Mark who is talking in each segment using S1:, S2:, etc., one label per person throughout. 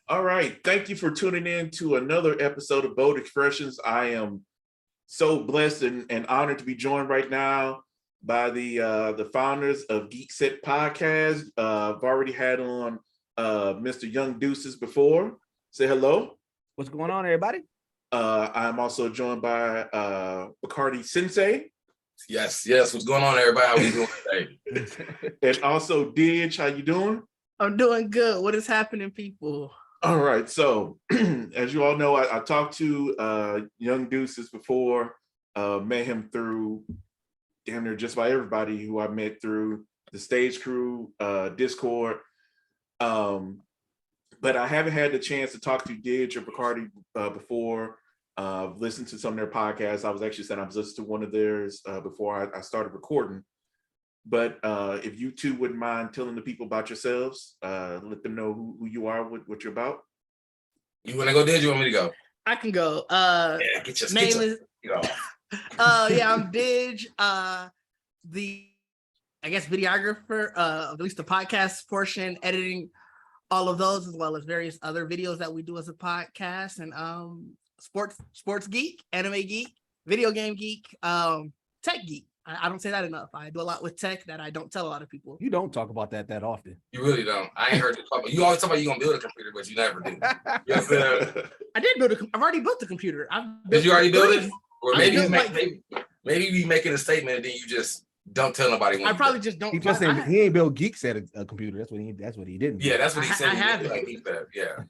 S1: All right. Thank you for tuning in to another episode of Bold Expressions. I am so blessed and honored to be joined right now by the founders of Geekset podcast. I've already had on Mr. Young Deuces before. Say hello.
S2: What's going on, everybody?
S1: I'm also joined by Bacardi Sensei.
S3: Yes. What's going on, everybody? How we doing
S1: today? And also Didge, how you doing?
S4: I'm doing good. What is happening, people?
S1: All right. So, as you all know, I talked to Young Deuces before. Met him through damn near just about everybody who I met through the Stage Crew Discord. But I haven't had the chance to talk to Didge or Bacardi before. Listened to some of their podcasts. I was listening to one of theirs before I started recording. But if you two wouldn't mind telling the people about yourselves, let them know who you are, what you're about.
S3: You want to go, Did you want me to go?
S4: I can go.
S3: Get your
S4: name is, I'm Didge, the videographer of at least the podcast portion, editing all of those, as well as various other videos that we do as a podcast, and sports geek, anime geek, video game geek, tech geek. I don't say that enough. I do a lot with tech that I don't tell a lot of people.
S2: You don't talk about that often.
S3: You really don't. I ain't heard you talk about. You always talk about you gonna build a computer, but you never do. Yes,
S4: I did build I've already built the computer.
S3: Did you already build it? Or maybe you be making a statement and then you just don't tell nobody.
S4: I probably just don't.
S2: He just saying he ain't built Geekset a computer. That's what he didn't.
S3: Yeah, that's what he said.
S4: I have
S3: it. Yeah.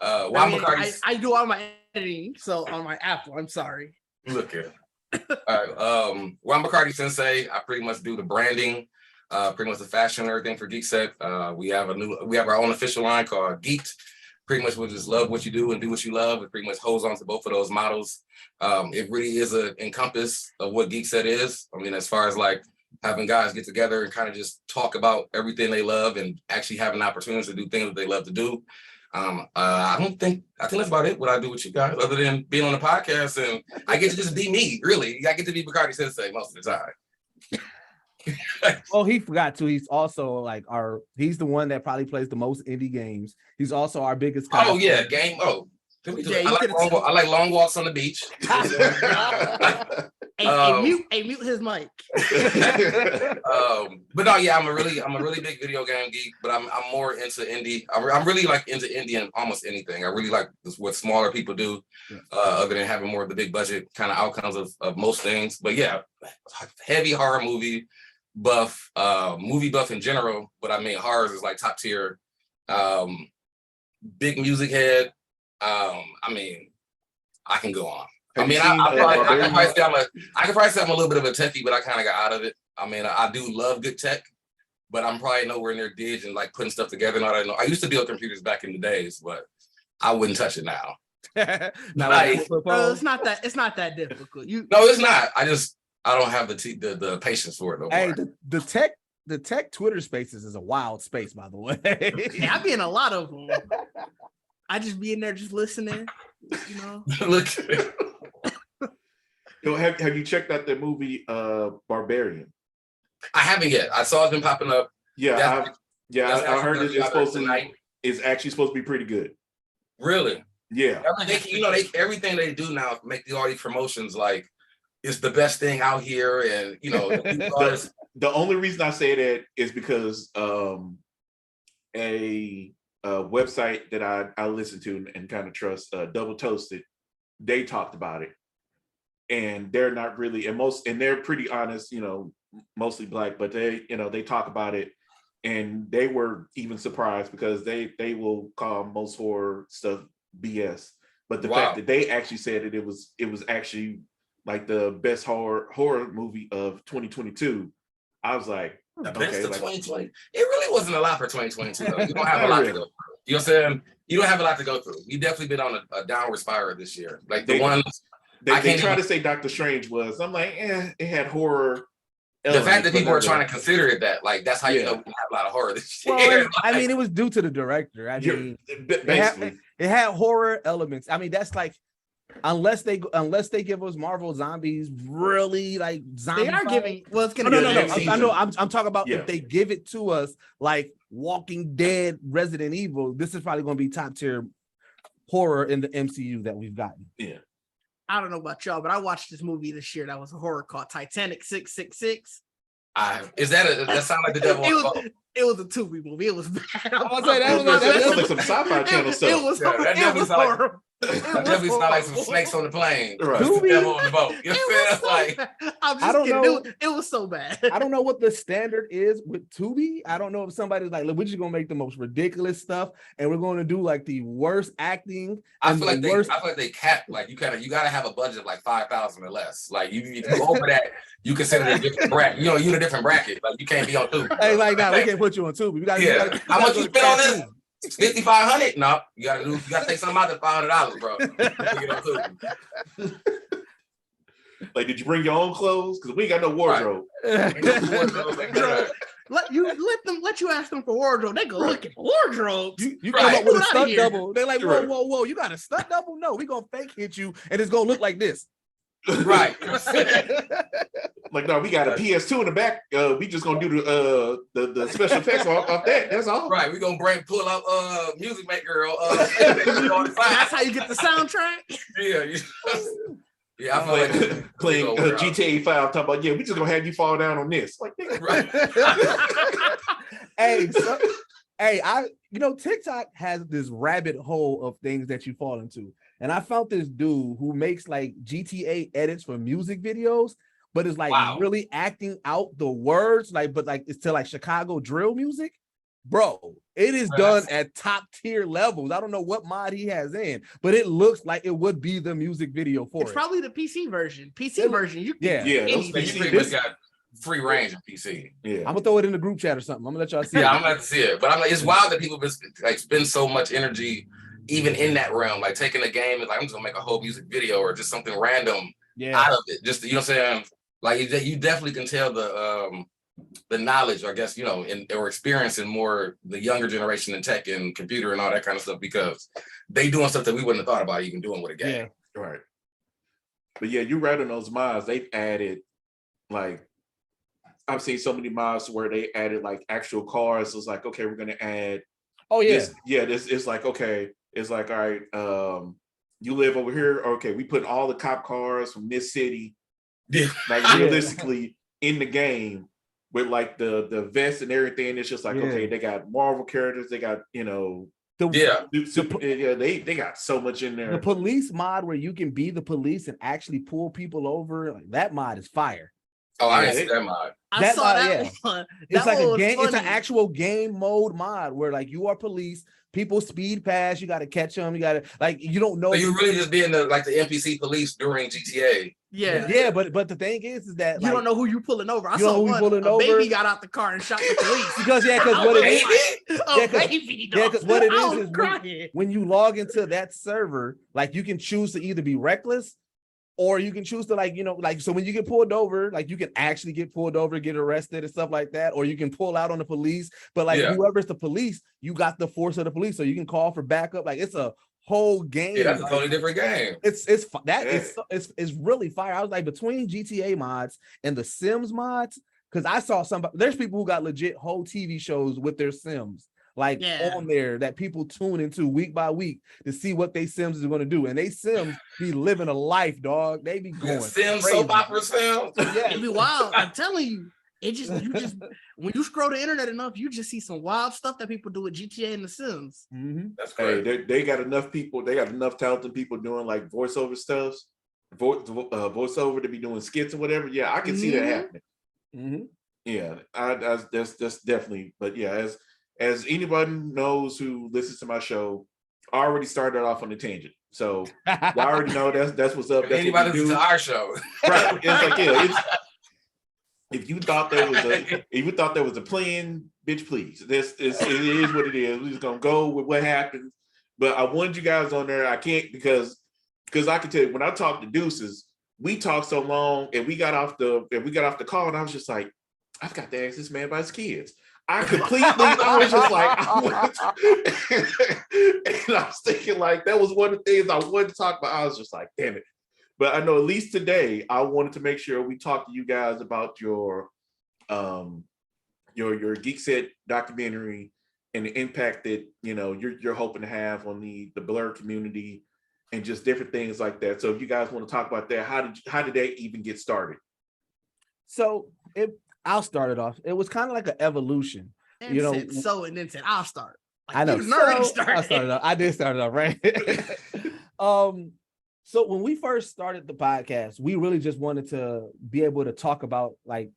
S4: I do all my editing, so on my Apple. I'm sorry.
S3: Look here. All right. Well, I'm Bacardi Sensei. I pretty much do the branding, pretty much the fashion and everything for Geekset. We have our own official line called Geeked. Pretty much we just love what you do and do what you love. It pretty much holds on to both of those models. It really is an encompass of what Geekset is. I mean, as far as like having guys get together and kind of just talk about everything they love and actually having opportunities to do things that they love to do. I think that's about it. What I do with you guys, other than being on the podcast, and I get to just be me. Really, I get to be Bacardi Sensei most of the time.
S2: Well, he forgot to. He's also like he's the one that probably plays the most indie games. He's also our biggest.
S3: Oh yeah, game. Oh, I like long walks on the beach.
S4: Mute his mic.
S3: But no, yeah, I'm a really big video game geek, but I'm more into indie. I'm really like into indie and almost anything. I really like what smaller people do, other than having more of the big budget kind of outcomes of most things. But yeah, heavy horror movie buff in general. But I mean, horror is like top tier. Big music head. I mean, I can go on. I can probably say I'm a little bit of a techie, but I kind of got out of it. I mean, I do love good tech, but I'm probably nowhere near Didge and like putting stuff together and all that. I used to build computers back in the days, but I wouldn't touch it now.
S4: It's not that difficult.
S3: No, it's not. I don't have the patience for it.
S2: Hey, the tech Twitter spaces is a wild space, by the way.
S4: Yeah, I be in a lot of them. I just be in there just listening, you know.
S3: Look.
S1: Have you checked out the movie Barbarian?
S3: I haven't yet. I saw it's been popping up.
S1: Yeah, I heard it's actually supposed to be pretty good.
S3: Really?
S1: Yeah.
S3: Everything they do now make all these promotions like it's the best thing out here, and
S1: the only reason I say that is because a website that I listen to and kind of trust, Double Toasted, they talked about it, and they're not really, and they're pretty honest, mostly Black, but they talk about it, and they were even surprised because they will call most horror stuff BS, but the fact that they actually said it was actually like the best horror movie of 2022. I was like,
S3: the best of 2020. It really wasn't a lot for 2022 though. You don't have a lot to go through. You know what I'm saying? You don't have a lot to go through. You definitely been on a downward spiral this year. Like they try to say Doctor Strange was. I'm like, it had horror. The fact that people are trying to consider it that, like, that's how you know we have a lot of horror this year.
S2: Well, I mean, it was due to the director. I mean, it had horror elements. I mean, that's like, unless they give us Marvel zombies, really like zombie.
S4: They are giving. Well, it's gonna.
S2: No. I know. I'm talking about if they give it to us like Walking Dead, Resident Evil. This is probably going to be top tier horror in the MCU that we've gotten.
S1: Yeah.
S4: I don't know about y'all, but I watched this movie this year that was a horror called Titanic 666.
S3: That sound like the devil?
S4: It was a Tubi movie. It was bad.
S2: I was say that
S1: sounds like some sci-fi channel stuff.
S4: It was horrible.
S3: Definitely sound like some snakes on the plane.
S1: Right.
S3: The devil on the boat. You feel
S4: So
S3: like
S4: bad. I'm just
S2: I don't
S4: kidding.
S2: know.
S4: It was so bad.
S2: I don't know what the standard is with Tubi. I don't know if somebody's like, look, we're just gonna make the most ridiculous stuff, and we're going to do like the worst acting.
S3: I feel like they cap, like you gotta have a budget of like 5,000 or less. Like if you over that, you consider it a different bracket. You know, you're in a different bracket. Like you can't be on Tubi.
S2: Hey, like nah, we can't put you on Tubi. We gotta,
S3: how much you spend on this? 5,500? No, you gotta take something out of $500, bro.
S1: Like, did you bring your own clothes? Because we ain't got no wardrobe.
S2: Right.
S4: Let you ask them for wardrobe. They go look at wardrobe.
S2: You come up with a stunt double. They're like, whoa, you got a stunt double? No, we gonna fake hit you, and it's gonna look like this.
S3: Right.
S1: Like, no, we got a PS2 in the back. We just gonna do the special effects off that. That's all.
S3: Right. We gonna pull out Music Maker. That's
S4: how you get the soundtrack.
S3: Yeah, I feel like
S1: playing GTA 5. Talking about, we just gonna have you fall down on this. Like,
S3: right.
S2: TikTok has this rabbit hole of things that you fall into, and I found this dude who makes like GTA edits for music videos, but it's like really acting out the words, but it's to like Chicago drill music. Bro, it is done at top tier levels. I don't know what mod he has in, but it looks like it would be the music video for
S4: it's
S2: it.
S4: probably the PC version. Those
S3: PCs got free range of PC.
S1: Yeah,
S2: I'm gonna throw it in the group chat or something. I'm gonna let y'all see.
S3: Yeah, I'm gonna have to see it. But I'm like, it's wild that people spend so much energy even in that realm, like taking a game and like I'm just gonna make a whole music video or just something random out of it. Just, you know what I'm saying? Like you definitely can tell the knowledge, I guess, or experience in more the younger generation in tech and computer and all that kind of stuff, because they doing stuff that we wouldn't have thought about even doing with a game.
S1: Yeah, right. But yeah, you're right on those mods. They've added, like, I've seen so many mods where they added like actual cars. It's like, okay, we're gonna add.
S2: Oh yeah,
S1: this is like, okay, it's like, all right, you live over here. Okay, we put all the cop cars from this city, like realistically in the game. With like the vest and everything, it's just like, okay, they got Marvel characters, they got they got so much in there.
S2: The police mod where you can be the police and actually pull people over, like that mod is fire.
S3: Oh, I didn't see that mod.
S4: I saw that one.
S2: It's like a game. It's an actual game mode mod where like you are police. People speed past. You got to catch them. You got to you don't know.
S3: So you really just being the NPC police during GTA.
S2: Yeah. But the thing is that
S4: you don't know who you pulling over. I
S2: saw one. A
S4: baby got out the car and shot the police
S2: because what it is.
S4: Because
S2: what it is when you log into that server, like you can choose to either be reckless. Or you can choose to so when you get pulled over, like you can actually get pulled over, get arrested and stuff like that. Or you can pull out on the police, but whoever's the police, you got the force of the police. So you can call for backup. Like it's a whole game.
S3: Yeah, that's a totally different game.
S2: It's really fire. I was like between GTA mods and the Sims mods, because I saw there's people who got legit whole TV shows with their Sims. On there that people tune into week by week to see what they Sims is going to do, and they Sims be living a life, dog. They be going
S3: Sims, soap opera Sims.
S4: Yeah, it be wild. I'm telling you, you just when you scroll the internet enough, you just see some wild stuff that people do with GTA and the Sims.
S2: Mm-hmm.
S3: That's great.
S1: Hey, they got enough people. They got enough talented people doing like voiceover stuff, voiceover to be doing skits or whatever. Yeah, I can see that happening.
S2: Mm-hmm.
S1: Yeah, that's definitely. But yeah, as anybody knows who listens to my show, I already started off on a tangent. So I already know that's what's up. That's
S3: anybody
S1: what we do.
S3: To our show.
S1: Right. It's like, if you thought there was a plan, bitch, please. It is what it is. We're just gonna go with what happens. But I wanted you guys on there. I can't because I can tell you when I talked to Deuces, we talked so long and we got off the call and I was just like, I've got to ask this man about his kids. I was just like, and I was thinking like that was one of the things I wanted to talk about. I was just like, damn it. But I know at least today, I wanted to make sure we talk to you guys about your Geekset documentary and the impact that you're hoping to have on the blerd community and just different things like that. So if you guys want to talk about that, how did that even get started?
S2: So I'll start it off. It was kind of like an evolution.
S4: And then said, I'll start. Like,
S2: I know.
S4: I
S2: started off. I did start it off, right? So when we first started the podcast, we really just wanted to be able to talk about like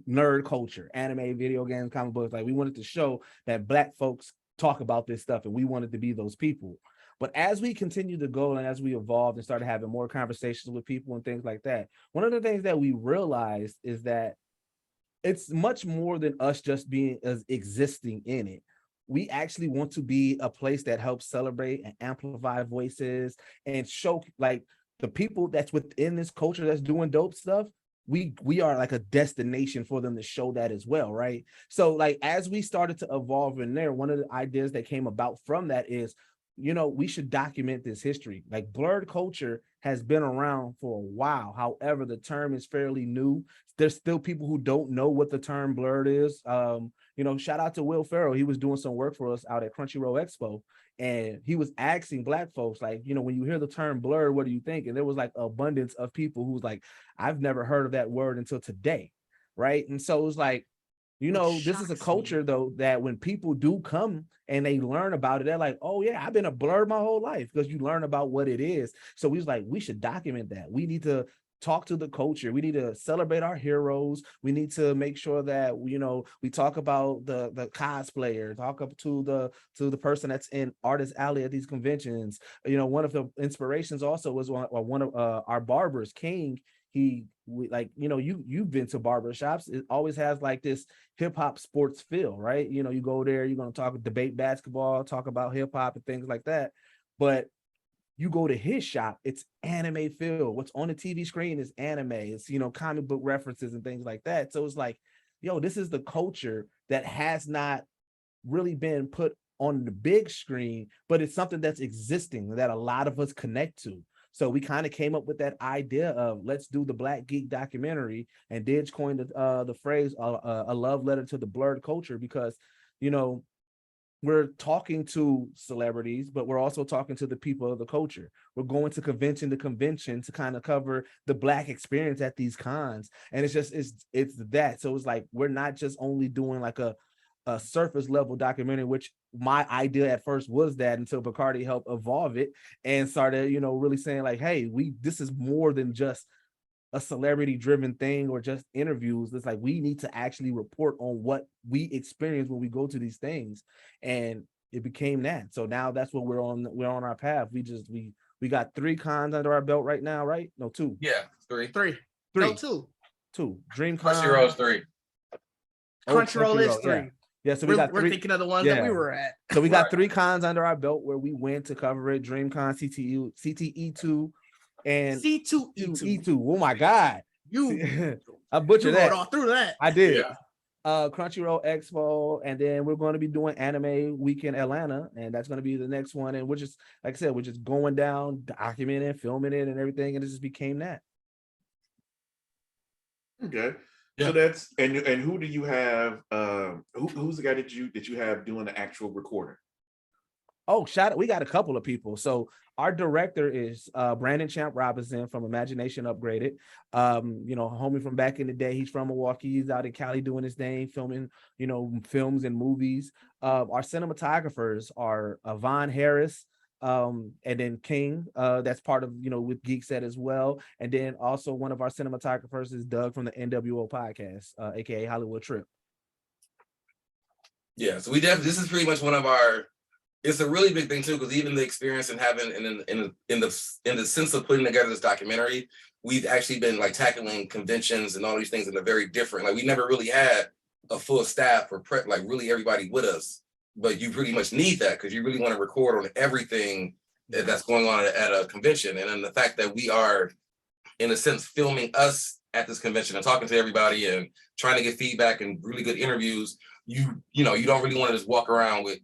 S2: nerd culture, anime, video games, comic books. Like we wanted to show that Black folks talk about this stuff, and we wanted to be those people. But as we continued to go and as we evolved and started having more conversations with people and things like that, one of the things that we realized is that it's much more than us just being as existing in it. We actually want to be a place that helps celebrate and amplify voices and show like the people that's within this culture that's doing dope stuff. We are like a destination for them to show that as well, right? So like as we started to evolve in there, one of the ideas that came about from that is, we should document this history. Like blerd culture has been around for a while. However, the term is fairly new. There's still people who don't know what the term blerd is. Shout out to Will Ferrell. He was doing some work for us out at Crunchyroll Expo, and he was asking Black folks, like, when you hear the term blerd, what do you think? And there was like abundance of people who was like, I've never heard of that word until today, right? And so it was like, this is a culture though that when people do come and they learn about it, they're like, oh yeah, I've been a blerd my whole life, because you learn about what it is. So we was like, we should document that. We need to talk to the culture. We need to celebrate our heroes. We need to make sure that we talk about the cosplayer, talk up to the person that's in Artist Alley at these conventions. One of the inspirations also was one of our barbers, King. You've been to barber shops. It always has like this hip hop sports feel, right? You go there, you're going to debate basketball, talk about hip hop and things like that. But you go to his shop, it's anime feel. What's on the TV screen is anime. It's, comic book references and things like that. So it's like, this is the culture that has not really been put on the big screen, but it's something that's existing that a lot of us connect to. So we kind of came up with that idea of let's do the Black Geek Documentary, and Didge coined the phrase a love letter to the blerd culture, because, we're talking to celebrities, but we're also talking to the people of the culture. We're going to convention to convention to kind of cover the Black experience at these cons. And it's that. So it's like, we're not just only doing like a surface level documentary, which my idea at first was that, until Bacardi helped evolve it and started, really saying like, hey, this is more than just a celebrity driven thing or just interviews. It's like, we need to actually report on what we experience when we go to these things. And it became that. So now that's what we're on our path. We got 3 cons under our belt right now, right? No, 2.
S3: Yeah, 3.
S4: No, 2.
S2: 2. DreamCon.
S3: Crunchyroll's 3.
S4: Crunchyroll is 3.
S2: Yeah, so we're
S4: thinking of the ones that we were at.
S2: So we got 3 cons under our belt where we went to cover it: DreamCon, CTE2, and C2E2. Oh my God. I butchered that.
S4: All through that.
S2: I did. Yeah. Crunchyroll Expo, and then we're going to be doing Anime Week in Atlanta, and that's going to be the next one. And we're just, like I said, we're just going down, documenting, filming it, and everything, and it just became that.
S1: Okay. Yeah. So that's and who do you have? Who's the guy that you have doing the actual recording?
S2: Oh, we got a couple of people. So our director is Brandon Champ Robinson from Imagination Upgraded. Homie from back in the day. He's from Milwaukee. He's out in Cali doing his thing, filming, films and movies. Our cinematographers are Von Harris, and then King, that's part of, with Geekset as well. And then also one of our cinematographers is Doug from the NWO podcast, aka Hollywood Trip.
S3: Yeah, so this is pretty much one of our. It's a really big thing too, because even the experience and having in the sense of putting together this documentary, we've actually been like tackling conventions and all these things in a very different. Like we never really had a full staff or prep, like really everybody with us. But you pretty much need that because you really want to record on everything that's going on at a convention. And then the fact that we are, in a sense, filming us at this convention and talking to everybody and trying to get feedback and really good interviews, you don't really want to just walk around with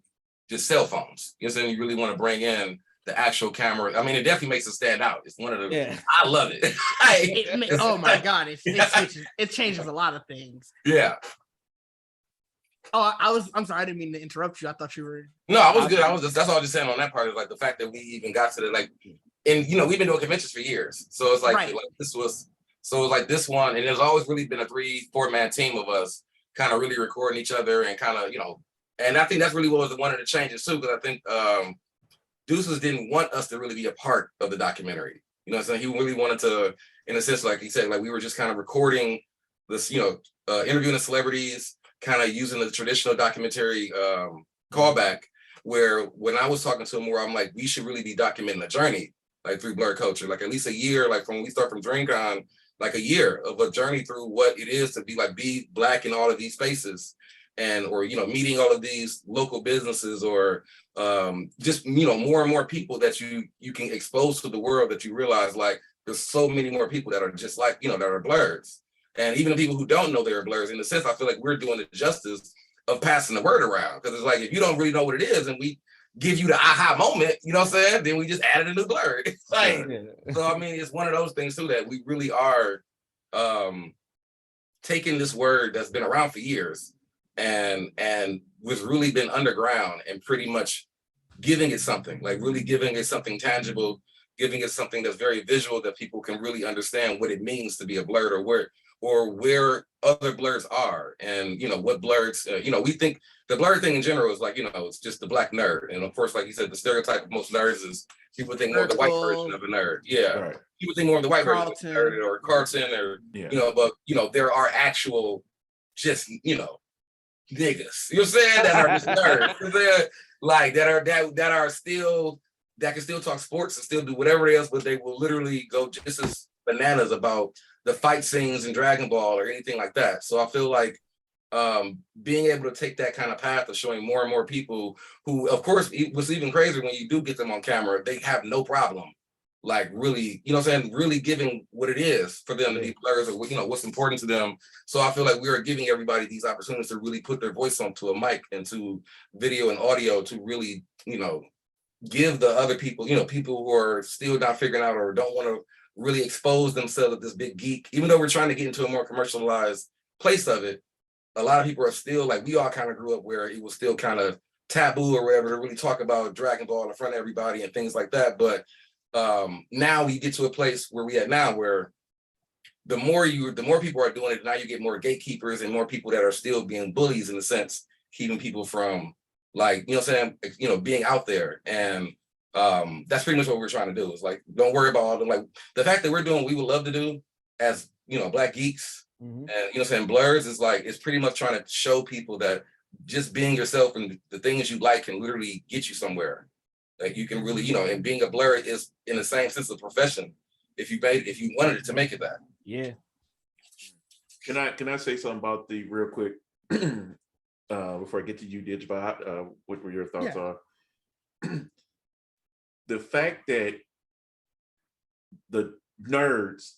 S3: just cell phones. You know what I'm saying? You really want to bring in the actual camera. I mean, it definitely makes it stand out. It's one of the, yeah. I love it.
S4: Oh my God. It changes a lot of things.
S3: Yeah.
S4: I'm sorry, I didn't mean to interrupt you. I thought you were.
S3: No, I was good. That's all I was just saying on that part is like the fact that we even got to the like, and we've been doing conventions for years. So it's like,
S4: Right.
S3: this one, and there's always really been a 3-4 man team of us kind of really recording each other and kind of, and I think that's really what was one of the changes too, because I think Deuces didn't want us to really be a part of the documentary. You know what I'm saying? He really wanted to, in a sense, like he said, like we were just kind of recording this, interviewing the celebrities, kind of using the traditional documentary callback, where when I was talking to him more, I'm like, we should really be documenting the journey, like through Blerd culture, like at least a year, like from when we start from DreamCon, like a year of a journey through what it is to be Black in all of these spaces, and or meeting all of these local businesses, or just more and more people that you can expose to the world, that you realize like there's so many more people that are just like that are Blerds, and even the people who don't know they're Blerds. In a sense, I feel like we're doing the justice of passing the word around, because it's like if you don't really know what it is and we give you the aha moment, you know what I'm saying, then we just added a new Blerd. Like, so I mean, it's one of those things too that we really are taking this word that's been around for years and was really been underground and pretty much giving it something, like really giving it something tangible, giving it something that's very visual, that people can really understand what it means to be a Blerd, or where other Blerds are, and what Blerds, we think the Blerd thing in general is like, it's just the Black nerd, and of course, like you said, the stereotype of most nerds is people think more of the white version of a nerd. Yeah, right. People think more of the white version of a nerd, or Carlton, or but there are actual just niggas, you know what I'm saying, that are just nerds. They're like that are still, that can still talk sports and still do whatever else, but they will literally go just as bananas about the fight scenes in Dragon Ball or anything like that. So I feel like being able to take that kind of path of showing more and more people who, of course, it was even crazier when you do get them on camera, they have no problem, like really, really giving what it is for them to be players, or what's important to them. So I feel like we are giving everybody these opportunities to really put their voice onto a mic and to video and audio, to really, give the other people, people who are still not figuring out or don't want to really expose themselves as this big geek, even though we're trying to get into a more commercialized place of it. A lot of people are still like, we all kind of grew up where it was still kind of taboo or whatever to really talk about Dragon Ball in front of everybody and things like that. But now we get to a place where we at now, where the more people are doing it, now you get more gatekeepers and more people that are still being bullies, in a sense, keeping people from, like, being out there. And that's pretty much what we're trying to do. Is like, don't worry about all the, like, the fact that we're doing what we would love to do as Black geeks, and Blerds is like, it's pretty much trying to show people that just being yourself and the things you like can literally get you somewhere. Like, you can really, and being a Blerd is, in the same sense, a profession if you wanted it to make it that.
S2: Yeah.
S1: Can I say something about the real quick before I get to you, Digibot? What were your thoughts on the fact that the nerds,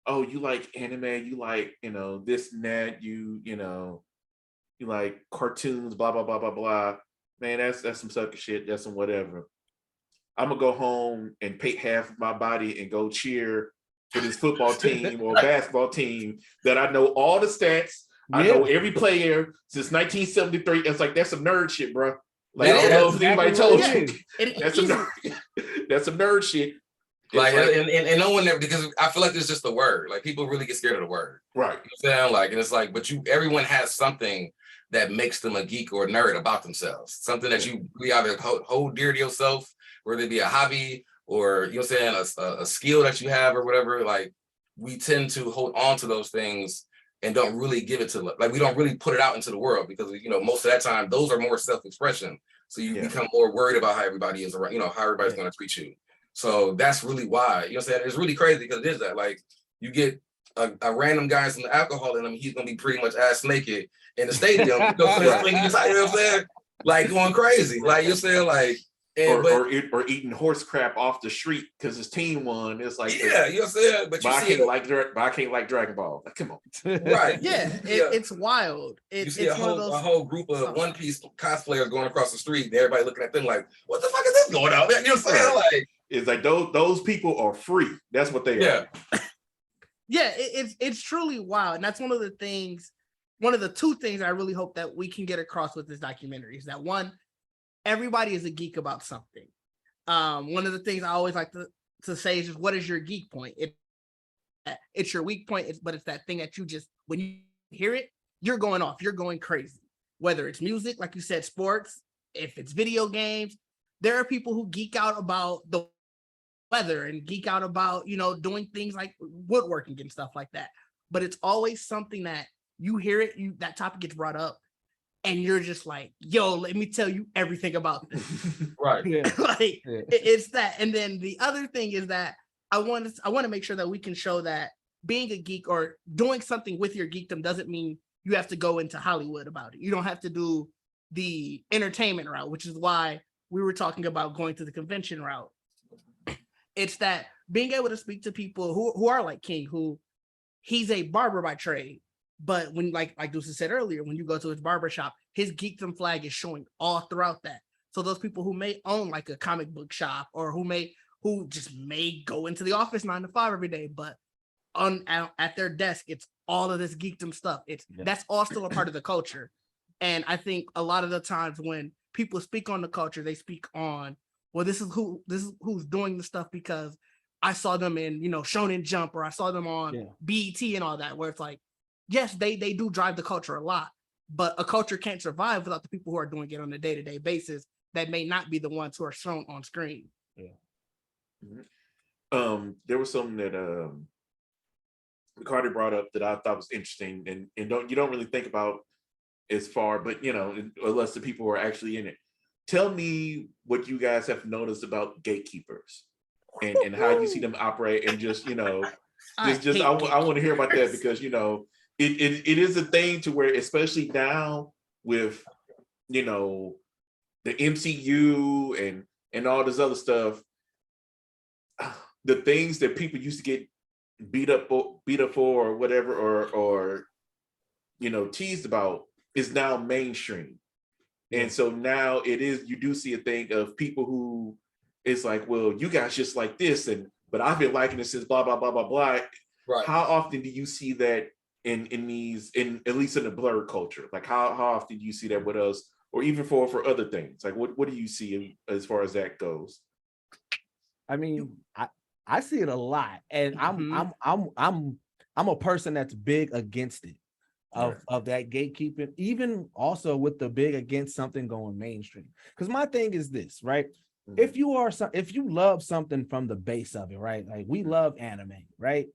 S1: oh, you like anime, you like this and that, you like cartoons, blah blah blah blah blah. Man, that's some sucker shit. That's some whatever. I'm gonna go home and paint half of my body and go cheer for this football team or basketball team that I know all the stats. I know every player since 1973. It's like, that's some nerd shit, bro. Like, I don't know if anybody told you. That's some nerd shit.
S3: Like, and no one ever, because I feel like it's just the word. Like, people really get scared of the word.
S1: Right.
S3: You know what I'm saying? Like, and it's like, but everyone has something that makes them a geek or a nerd about themselves. Something that you really either hold dear to yourself, whether it be a hobby or, you know what I'm saying, a skill that you have or whatever. Like, we tend to hold on to those things and don't really give it to, like, we don't really put it out into the world, because, most of that time, those are more self-expression. So you become more worried about how everybody is around, how everybody's going to treat you. So that's really why, you know what I'm saying? It's really crazy, because it is that, like, you get a random guy some alcohol in him, he's going to be pretty much ass naked in the stadium, you know what I'm saying? Like, going crazy, like, you're saying, like,
S1: or eating horse crap off the street because his team won. It's like,
S3: you know what I'm saying? But
S1: I can't like Dragon Ball. Like, come on.
S3: Right.
S4: It's wild.
S3: You see a whole group of One Piece cosplayers going across the street, and everybody looking at them like, what the fuck is this going on? You know what I'm saying? Like,
S1: it's like those people are free. That's what they are.
S4: Yeah, it's truly wild. And that's one of the things one of the two things I really hope that we can get across with this documentary is that one, everybody is a geek about something. One of the things I always like to say is just, what is your geek point? It's your weak point, but it's that thing that you just, when you hear it, you're going off, you're going crazy. Whether it's music, like you said, sports, if it's video games, there are people who geek out about the weather and geek out about, doing things like woodworking and stuff like that. But it's always something that you hear it, that topic gets brought up, and you're just like, yo, let me tell you everything about this.
S3: Right.
S2: Yeah.
S4: It's that. And then the other thing is that I want to make sure that we can show that being a geek or doing something with your geekdom doesn't mean you have to go into Hollywood about it. You don't have to do the entertainment route, which is why we were talking about going to the convention route. It's that being able to speak to people who are like King, who he's a barber by trade. But when, like Deuces said earlier, when you go to his barber shop, his geekdom flag is showing all throughout that. So those people who may own like a comic book shop, or who just may go into the office 9 to 5 every day, but at their desk, it's all of this geekdom stuff. That's all still a part of the culture. And I think a lot of the times when people speak on the culture, they speak on, well, this is who's doing the stuff because I saw them in, Shonen Jump, or I saw them on BET and all that, where it's like, yes, they do drive the culture a lot, but a culture can't survive without the people who are doing it on a day-to-day basis that may not be the ones who are shown on screen.
S1: There was something that Cardi brought up that I thought was interesting, and you don't really think about as far, but unless the people who are actually in it. Tell me what you guys have noticed about gatekeepers and how you see them operate, and I want to hear about that, because it is a thing to where, especially now with the MCU and all this other stuff, the things that people used to get beat up for or whatever, or teased about, is now mainstream. And so now you do see a thing of people who is like, well, you guys just like this, but I've been liking this since blah blah blah blah blah.
S3: Right.
S1: How often do you see that in at least in the blurred culture? Like how often do you see that with us, or even for other things? Like what do you see as far as that goes?
S2: I mean, I see it a lot, and I'm a person that's big against it, of that gatekeeping, even also with the big against something going mainstream. Because my thing is this, right? If you love something from the base of it, right? Like we love anime, right?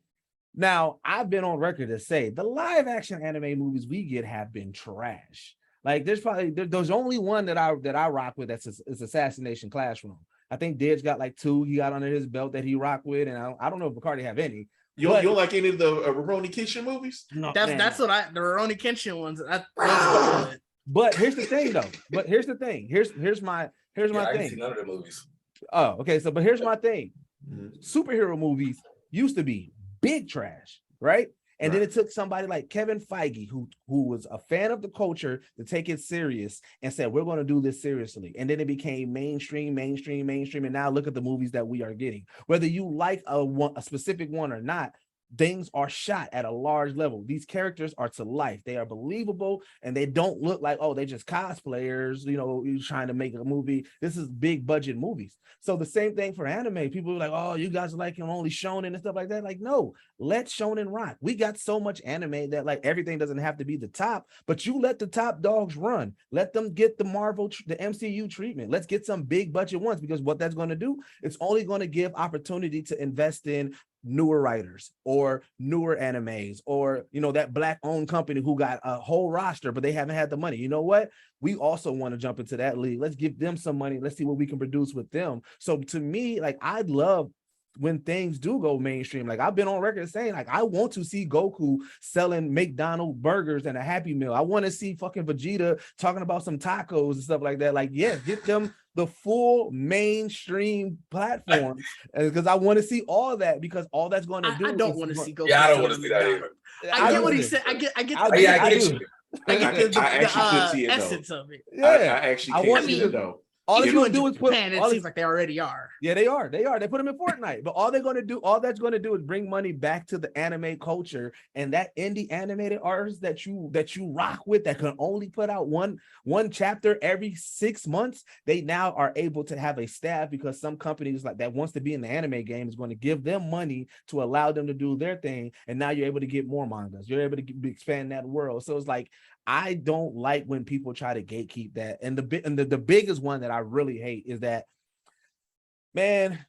S2: Now, I've been on record to say the live action anime movies we get have been trash. Like there's only one that I rock with that's Assassination Classroom. I think Didge got like 2 he got under his belt that he rocked with, and I don't know if Bacardi have any.
S1: You don't like any of the Rurouni Kenshin movies?
S4: No, that's what the Rurouni Kenshin ones.
S2: But here's the thing, though. Here's my thing.
S3: I didn't see none of the movies.
S2: Oh, okay. But here's my thing. Superhero movies used to be big trash, right? And then it took somebody like Kevin Feige, who was a fan of the culture, to take it serious and said, we're going to do this seriously. And then it became mainstream. And now look at the movies that we are getting. Whether you like a specific one or not, things are shot at a large level. These characters are to life. They are believable, and they don't look like, oh, they just cosplayers, you're trying to make a movie. This is big budget movies. So the same thing for anime. People are like, oh, you guys are like only shonen and stuff like that. Like, no, let shonen rock. We got so much anime that like everything doesn't have to be the top, but you let the top dogs run. Let them get the the MCU treatment. Let's get some big budget ones, because what that's going to do, it's only going to give opportunity to invest in newer writers or newer animes, or that Black owned company who got a whole roster but they haven't had the money. You know what, we also want to jump into that league. Let's give them some money. Let's see what we can produce with them. So to me, like, I'd love when things do go mainstream. Like, I've been on record saying, like, I want to see Goku selling McDonald's burgers and a Happy Meal. I want to see fucking Vegeta talking about some tacos and stuff like that. Like, yeah, get them the full mainstream platform, because I want to see all that, because all that's going to do.
S4: I don't want to see Goku.
S3: Yeah, I don't want to see that either.
S4: I get what he said. I get
S3: I get you.
S1: I actually could see it,
S4: essence
S1: though.
S4: of it.
S2: Yeah,
S1: I actually can't see it, though.
S2: all they're
S4: Even
S2: gonna do is put.
S4: Japan, it seems like they already are.
S2: Yeah, they are. They put them in Fortnite, but all that's gonna do is bring money back to the anime culture, and that indie animated artist that you rock with that can only put out one chapter every 6 months. They now are able to have a staff because some companies like that wants to be in the anime game is going to give them money to allow them to do their thing, and now you're able to get more mangas. You're able to expand that world. So it's like I don't like when people try to gatekeep that, and the biggest one that I really hate is that. Man,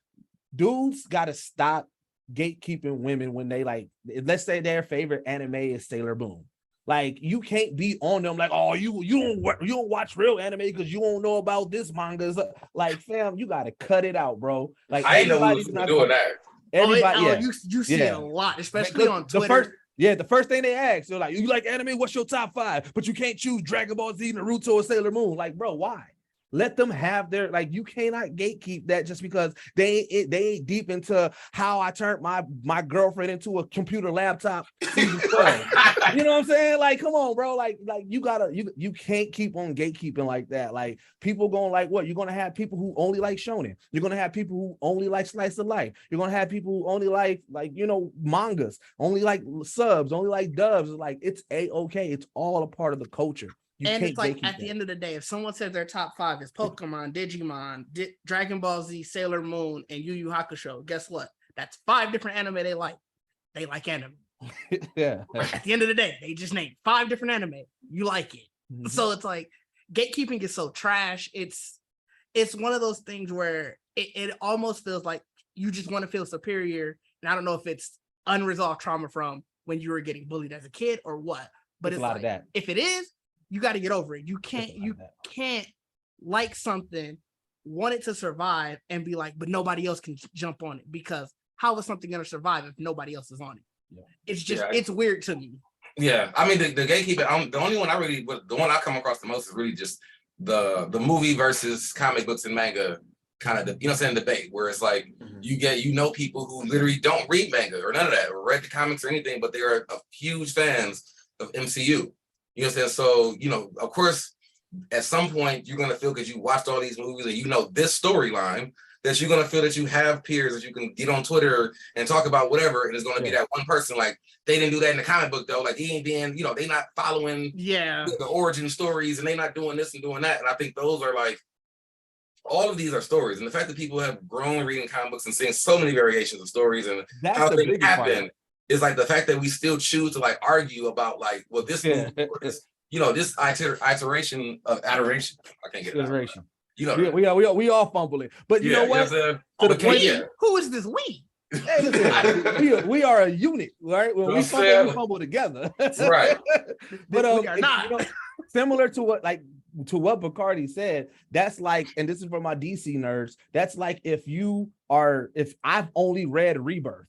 S2: dudes got to stop gatekeeping women when they like, let's say their favorite anime is Sailor Moon. Like you can't be on them like, oh, you don't watch real anime because you don't know about this manga. Like, fam, you got to cut it out, bro. Like
S3: I ain't know who was doing that.
S2: Everybody,
S4: you see it a lot, especially on Twitter.
S2: The first thing they ask, they're like, you like anime? What's your top 5? But you can't choose Dragon Ball Z, Naruto, or Sailor Moon. Like, bro, why? Let them have their, like, you cannot gatekeep that just because they ain't deep into how I turned my girlfriend into a computer laptop season 12. You know what I'm saying? Like, come on, bro. Like you can't keep on gatekeeping like that. Like, people going like, what? You're going to have people who only like shonen. You're going to have people who only like slice of life. You're going to have people who only like, mangas, only like subs, only like dubs. Like, it's a-okay. It's all a part of the culture.
S4: And it's like at the end of the day, if someone says their top 5 is Pokemon, Digimon, Dragon Ball Z, Sailor Moon, and Yu Yu Hakusho, guess what? That's 5 different anime they like. They like anime.
S2: Yeah.
S4: At the end of the day, they just named 5 different anime. You like it. Mm-hmm. So it's like gatekeeping is so trash. It's one of those things where it almost feels like you just want to feel superior. And I don't know if it's unresolved trauma from when you were getting bullied as a kid or what. But it's a lot of that. If it is, you got to get over it. You can't like something, want it to survive, and be like, but nobody else can jump on it, because how is something going to survive if nobody else is on it? Yeah. It's just, it's weird to me.
S3: Yeah, I mean, the gatekeeper, the only one the one I come across the most is really just the movie versus comic books and manga kind of, debate, where it's like, you get, people who literally don't read manga or none of that, or read the comics or anything, but they are huge fans of MCU. You know what I'm saying? So, of course, at some point, you're going to feel, because you watched all these movies and this storyline, that you're going to feel that you have peers that you can get on Twitter and talk about whatever, and it's going to be that one person, like, they didn't do that in the comic book, though. Like, he ain't being, they not following the origin stories, and they not doing this and doing that. And I think those are, like, all of these are stories. And the fact that people have grown reading comic books and seeing so many variations of stories and how things happen, is like the fact that we still choose to like argue about like, well, this movie, this iteration of adoration. I can't get it. Iteration.
S2: We all fumble it, but you know what?
S3: To the
S4: point, who is this we?
S2: Hey, listen, we are a unit, right? When we fumble together,
S3: right?
S4: But we are not.
S2: Similar to what Bacardi said, that's like, and this is for my DC nerds. That's like if I've only read Rebirth.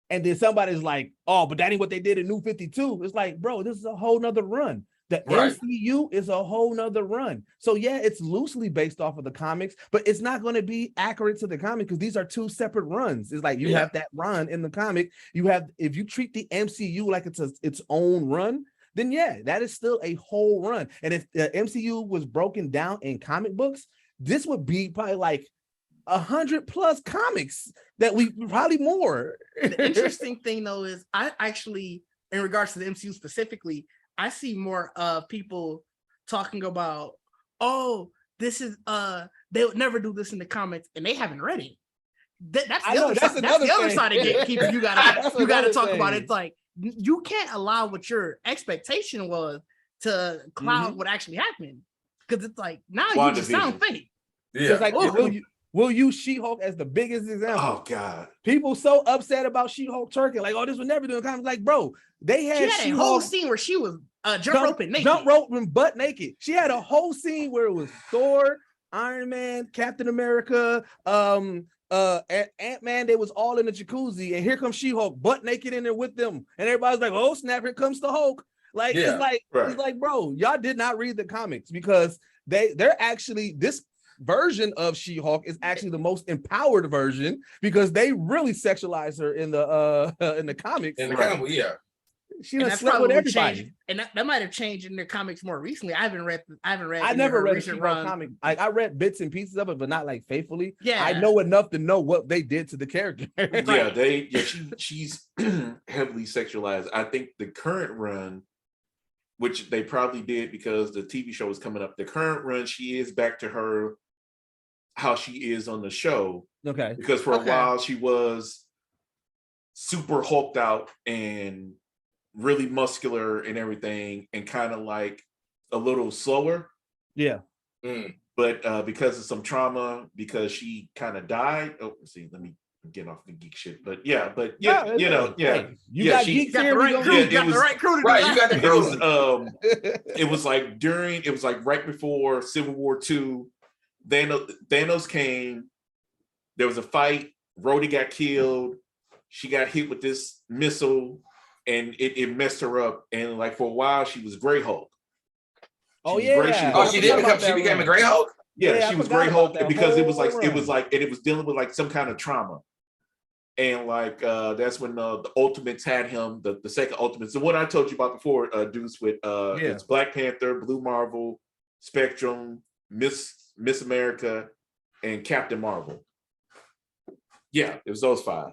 S2: And then somebody's like, oh, but that ain't what they did in New 52. It's like, bro, this is a whole nother run. The MCU is a whole nother run. So yeah, it's loosely based off of the comics, but it's not going to be accurate to the comic because these are 2 separate runs. It's like you have that run in the comic. If you treat the MCU like it's its own run, then yeah, that is still a whole run. And if the MCU was broken down in comic books, this would be probably like 100+ comics that we probably more.
S4: The interesting thing though is I actually, in regards to the MCU specifically, I see more of people talking about, oh, this is they would never do this in the comics, and they haven't read it. That's the other side of gatekeeping. You gotta talk about it. It's like you can't allow what your expectation was to cloud what actually happened, because it's like now you just sound fake.
S2: Yeah, it's like we'll use She-Hulk as the biggest example.
S1: Oh God,
S2: people so upset about She-Hulk turkey, like, oh, this would never do in comics. Like, bro, she had a whole scene
S4: where she was jump
S2: roping butt naked. She had a whole scene where it was Thor, Iron Man, Captain America, Ant-Man. They was all in the jacuzzi, and here comes She-Hulk butt naked in there with them, and everybody's like, oh snap, here comes the Hulk. Like, it's like, bro, y'all did not read the comics, because they're actually, this version of She-Hulk is actually the most empowered version, because they really sexualize her in the comics.
S3: In the comic,
S2: She
S4: And
S2: done
S4: that's
S2: slept with
S4: probably
S2: everybody.
S4: changed, and that might have changed in their comics more recently. I haven't read.
S2: I
S4: any
S2: never
S4: of her
S2: read a
S4: recent
S2: She-Hulk
S4: run.
S2: comic. I read bits and pieces of it, but not like faithfully.
S4: Yeah.
S2: I know enough to know what they did to the character.
S1: Yeah, she's heavily sexualized. I think the current run, which they probably did because the TV show was coming up, the current run, she is back to her how she is on the show.
S2: Okay.
S1: Because for a while she was super hulked out and really muscular and everything, and kind of like a little slower.
S2: Yeah.
S1: But because of some trauma, because she kind of died. Oh, see, let me get off the geek shit. But yeah,
S2: Hey, you got
S1: she
S2: geeks
S4: got
S2: here.
S4: the right crew.
S1: it
S4: got
S1: was-
S4: the right crew to do
S3: Right,
S4: that.
S3: you got the crew.
S1: it was like right before Civil War II. Thanos came. There was a fight. Rhodey got killed. She got hit with this missile, and it messed her up. And like for a while, she was Grey Hulk.
S2: Oh
S1: was
S2: yeah.
S1: great.
S3: She did become. She became a Grey Hulk.
S1: Yeah, she was Grey Hulk because it was
S2: run.
S1: it was dealing with like some kind of trauma. And like that's when the Ultimates had him, the second Ultimates, the one I told you about before, Deuce, with it's Black Panther, Blue Marvel, Spectrum, Miss America, and Captain Marvel. Yeah, it was those five.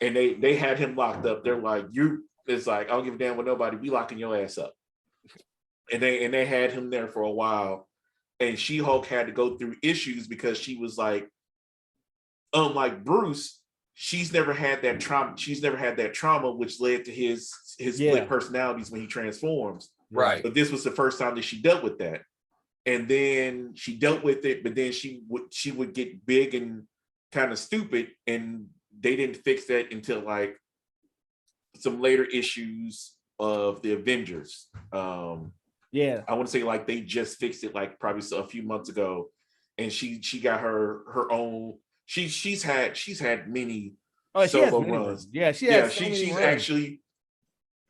S1: And they had him locked up. They're like, it's like, I don't give a damn with nobody, we locking your ass up. And they had him there for a while. And She-Hulk had to go through issues because she was like, unlike Bruce, she's never had that trauma. She's never had that trauma, which led to his split personalities when he transforms.
S3: Right.
S1: But this was the first time that she dealt with that. And then she dealt with it, but then she would get big and kind of stupid, and they didn't fix that until like some later issues of the Avengers. I want to say like they just fixed it like probably a few months ago, and she got her own. She's had many solo runs. She's actually,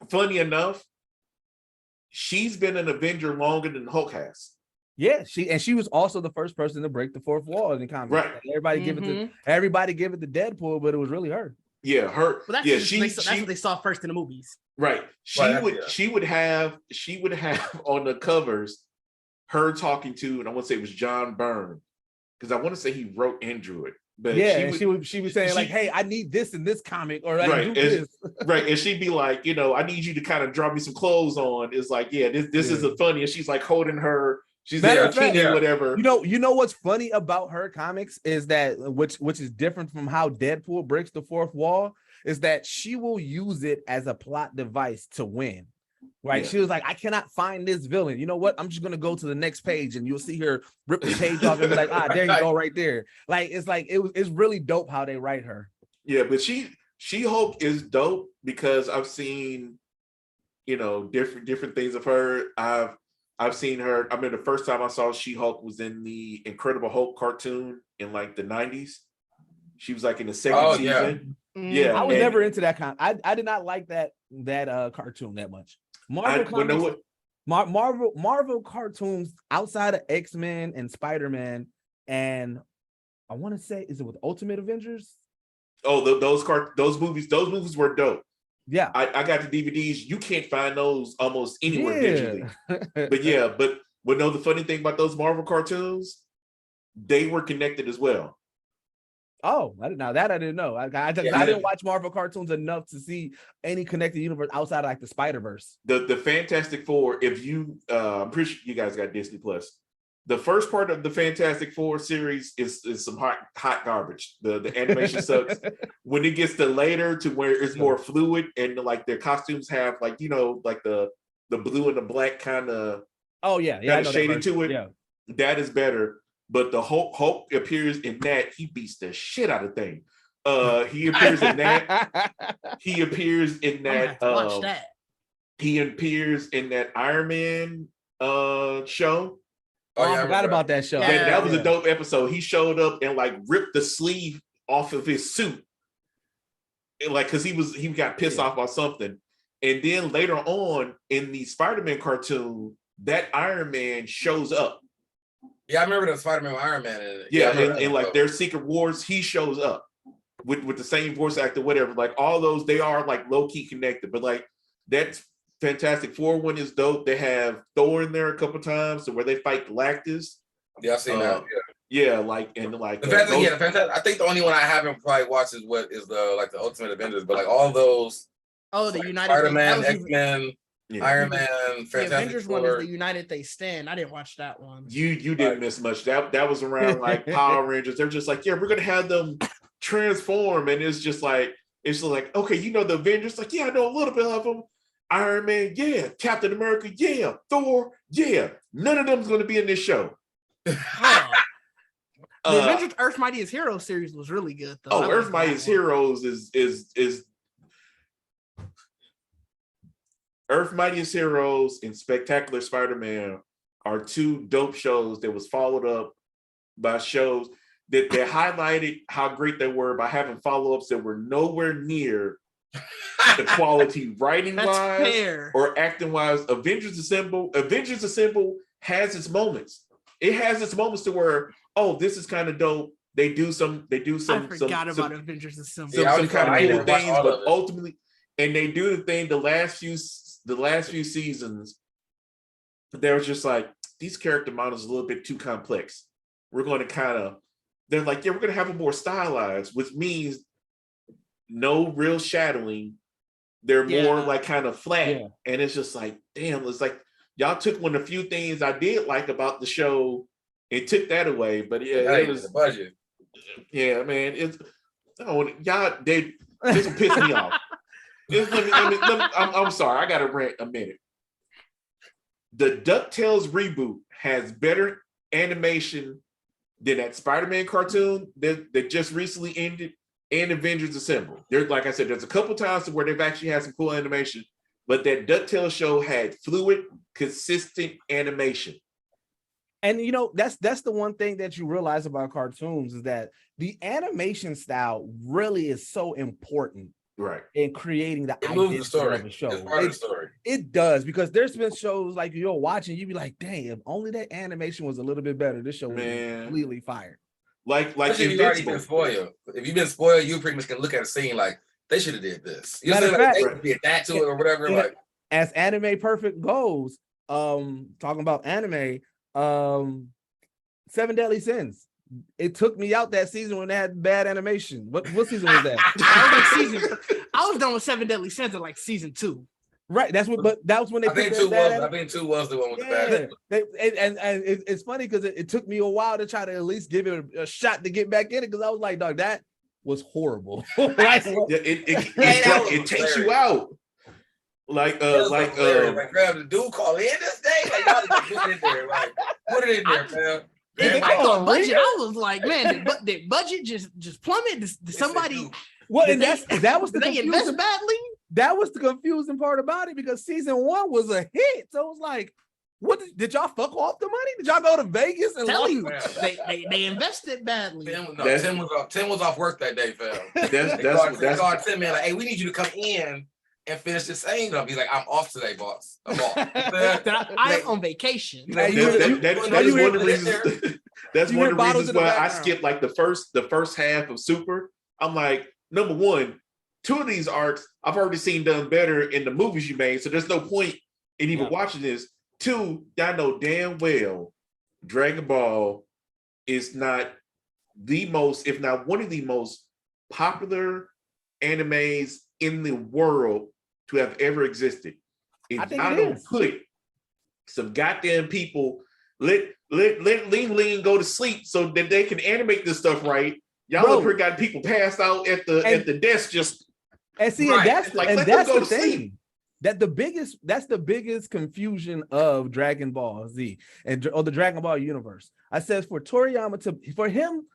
S1: funny enough, she's been an Avenger longer than Hulk has.
S2: Yeah, she was also the first person to break the fourth wall in the comics.
S1: Right.
S2: Everybody give it to Deadpool, but it was really her.
S1: Yeah, her.
S4: Well, that's what they saw first in the movies.
S1: Right. She would have on the covers her talking to, and I want to say it was John Byrne, because I want to say he wrote and drew it. But
S2: she was saying like, hey, I need this in this comic, or I do this.
S1: Right. And she'd be like, I need you to kind of draw me some clothes on. It's like, this isn't funny. And she's like holding her. She's there, whatever.
S2: You know what's funny about her comics is that which is different from how Deadpool breaks the fourth wall, is that she will use it as a plot device to win. Right. Yeah. She was like, I cannot find this villain. You know what? I'm just gonna go to the next page, and you'll see her rip the page off and be like, there you go, right there. Like it's really dope how they write her.
S1: Yeah, but She-Hulk is dope because I've seen, different things of her. I've seen her. I mean, the first time I saw She-Hulk was in the Incredible Hulk cartoon in like the 90s. She was like in the second season. Yeah,
S2: I was never into that kind. I did not like that cartoon that much. Marvel cartoons outside of X-Men and Spider-Man, and I want to say, is it with Ultimate Avengers?
S1: Oh, those movies were dope.
S2: Yeah,
S1: I got the DVDs. You can't find those almost anywhere digitally. But the funny thing about those Marvel cartoons, they were connected as well.
S2: Oh, I didn't know. I didn't watch Marvel cartoons enough to see any connected universe outside of like the Spider-Verse.
S1: The Fantastic Four, if you I'm pretty sure you guys got Disney Plus. The first part of the Fantastic Four series is some hot garbage. The animation sucks. When it gets to later to where it's more fluid and like their costumes have like like the blue and the black kind of shading to it. Yeah, that is better. But the Hulk appears in that. He beats the shit out of thing. He appears in that. He appears in that.
S4: Watch that.
S1: He appears in that Iron Man show.
S2: I forgot about that show.
S1: That was a dope episode. He showed up and like ripped the sleeve off of his suit, and, like because he got pissed off about something. And then later on in the Spider-Man cartoon, that Iron Man shows up.
S3: Yeah, I remember the Spider-Man with Iron Man in it.
S1: Yeah, and like their Secret Wars, he shows up with the same voice actor, whatever. Like all those, they are like low-key connected. But like that's Fantastic Four one is dope. They have Thor in there a couple times, so where they fight Galactus.
S3: Yeah, I've seen that.
S1: Yeah, like and like
S3: the Fantastic. I think the only one I haven't probably watched is the Ultimate Avengers, but like all those.
S4: Oh, the
S3: like
S4: United
S3: Spider-Man, X-Men, Iron Man,
S4: the
S3: Fantastic
S4: Avengers
S3: Four.
S4: one is the United They Stand. I didn't watch that one.
S1: You didn't miss much. That was around like Power Rangers. They're just like, yeah, we're gonna have them transform, and it's just like okay, you know the Avengers, like, yeah, I know a little bit of them. Iron Man, yeah, Captain America, yeah, Thor, yeah. None of them's gonna be in this show.
S4: The Avengers Earth's Mightiest Heroes series was really good though.
S1: Oh, Earth's Mightiest Heroes is Earth Mightiest Heroes and Spectacular Spider-Man are two dope shows that was followed up by shows that they highlighted how great they were by having follow-ups that were nowhere near the quality writing-wise or acting-wise. Avengers Assemble has its moments. It has its moments to where, oh, this is kind of dope. They do some.
S4: I forgot about Avengers Assemble.
S1: Some kind of cool things, but ultimately, and they do the thing. The last few seasons, they were just like, these character models are a little bit too complex. We're going to they're like, yeah, we're going to have them more stylized, which means no real shadowing. They're more like kind of flat. Yeah. And it's just like, damn, it's like y'all took one of the few things I did like about the show and took that away. But yeah, it was
S3: the budget.
S1: Yeah, man. It's y'all this will piss me off. I'm sorry, I gotta rant a minute. The DuckTales reboot has better animation than that Spider-Man cartoon that just recently ended and Avengers Assemble. There's, like I said, there's a couple times where they've actually had some cool animation, but that DuckTales show had fluid, consistent animation.
S2: And you know, that's the one thing that you realize about cartoons is that the animation style really is so important.
S1: Right.
S2: In creating the
S3: identity
S2: of a show.
S3: It's part of the story.
S2: It does, because there's been shows like you're watching, you'd be like, damn, if only that animation was a little bit better, this show would be completely fired.
S1: Like
S3: if you've already been spoiled. If you've been spoiled, you pretty much can look at a scene like they should have did this. You know, like, they could be attached to it or whatever. Like
S2: as Anime Perfect goes, talking about anime, 7 Deadly Sins. It took me out that season when they had bad animation. What season was that?
S4: I was done with 7 Deadly Sins in like season 2.
S2: Right. That's what. But that was when they.
S3: I think 2 was the one with the bad.
S2: And it's funny because it took me a while to try to at least give it a shot to get back in it, because I was like, dog, that was horrible.
S1: It takes you out. Like
S3: the dude called in this day. Like, y'all just put it in there. Like, put it in there, man.
S4: I thought budget. I was like, man, the budget just plummeted. Did somebody?
S2: Well, and that was the
S4: they invest badly.
S2: That was the confusing part about it, because season 1 was a hit. So it was like, what did y'all fuck off the money? Did y'all go to Vegas and
S4: tell you they invested badly?
S3: 10 was off work that day, fam. That's called Tim, man. Like, hey, we need you to come in and finish the same up. He's like, I'm off today, boss. I'm off.
S4: I am on vacation.
S1: That's one of the reasons. That's one of the reasons why I skipped like the first half of Super. I'm like, number one, 2 of these arcs I've already seen done better in the movies you made, so there's no point in even watching this. 2, y'all know damn well Dragon Ball is not the most, if not one of the most popular animes in the world to have ever existed. If I don't put some goddamn people, let Ling go to sleep so that they can animate this stuff right. Y'all up here got people passed out at the desk just.
S2: And see, right. that's the thing. That's the biggest confusion of Dragon Ball Z or the Dragon Ball universe. I said for Toriyama for him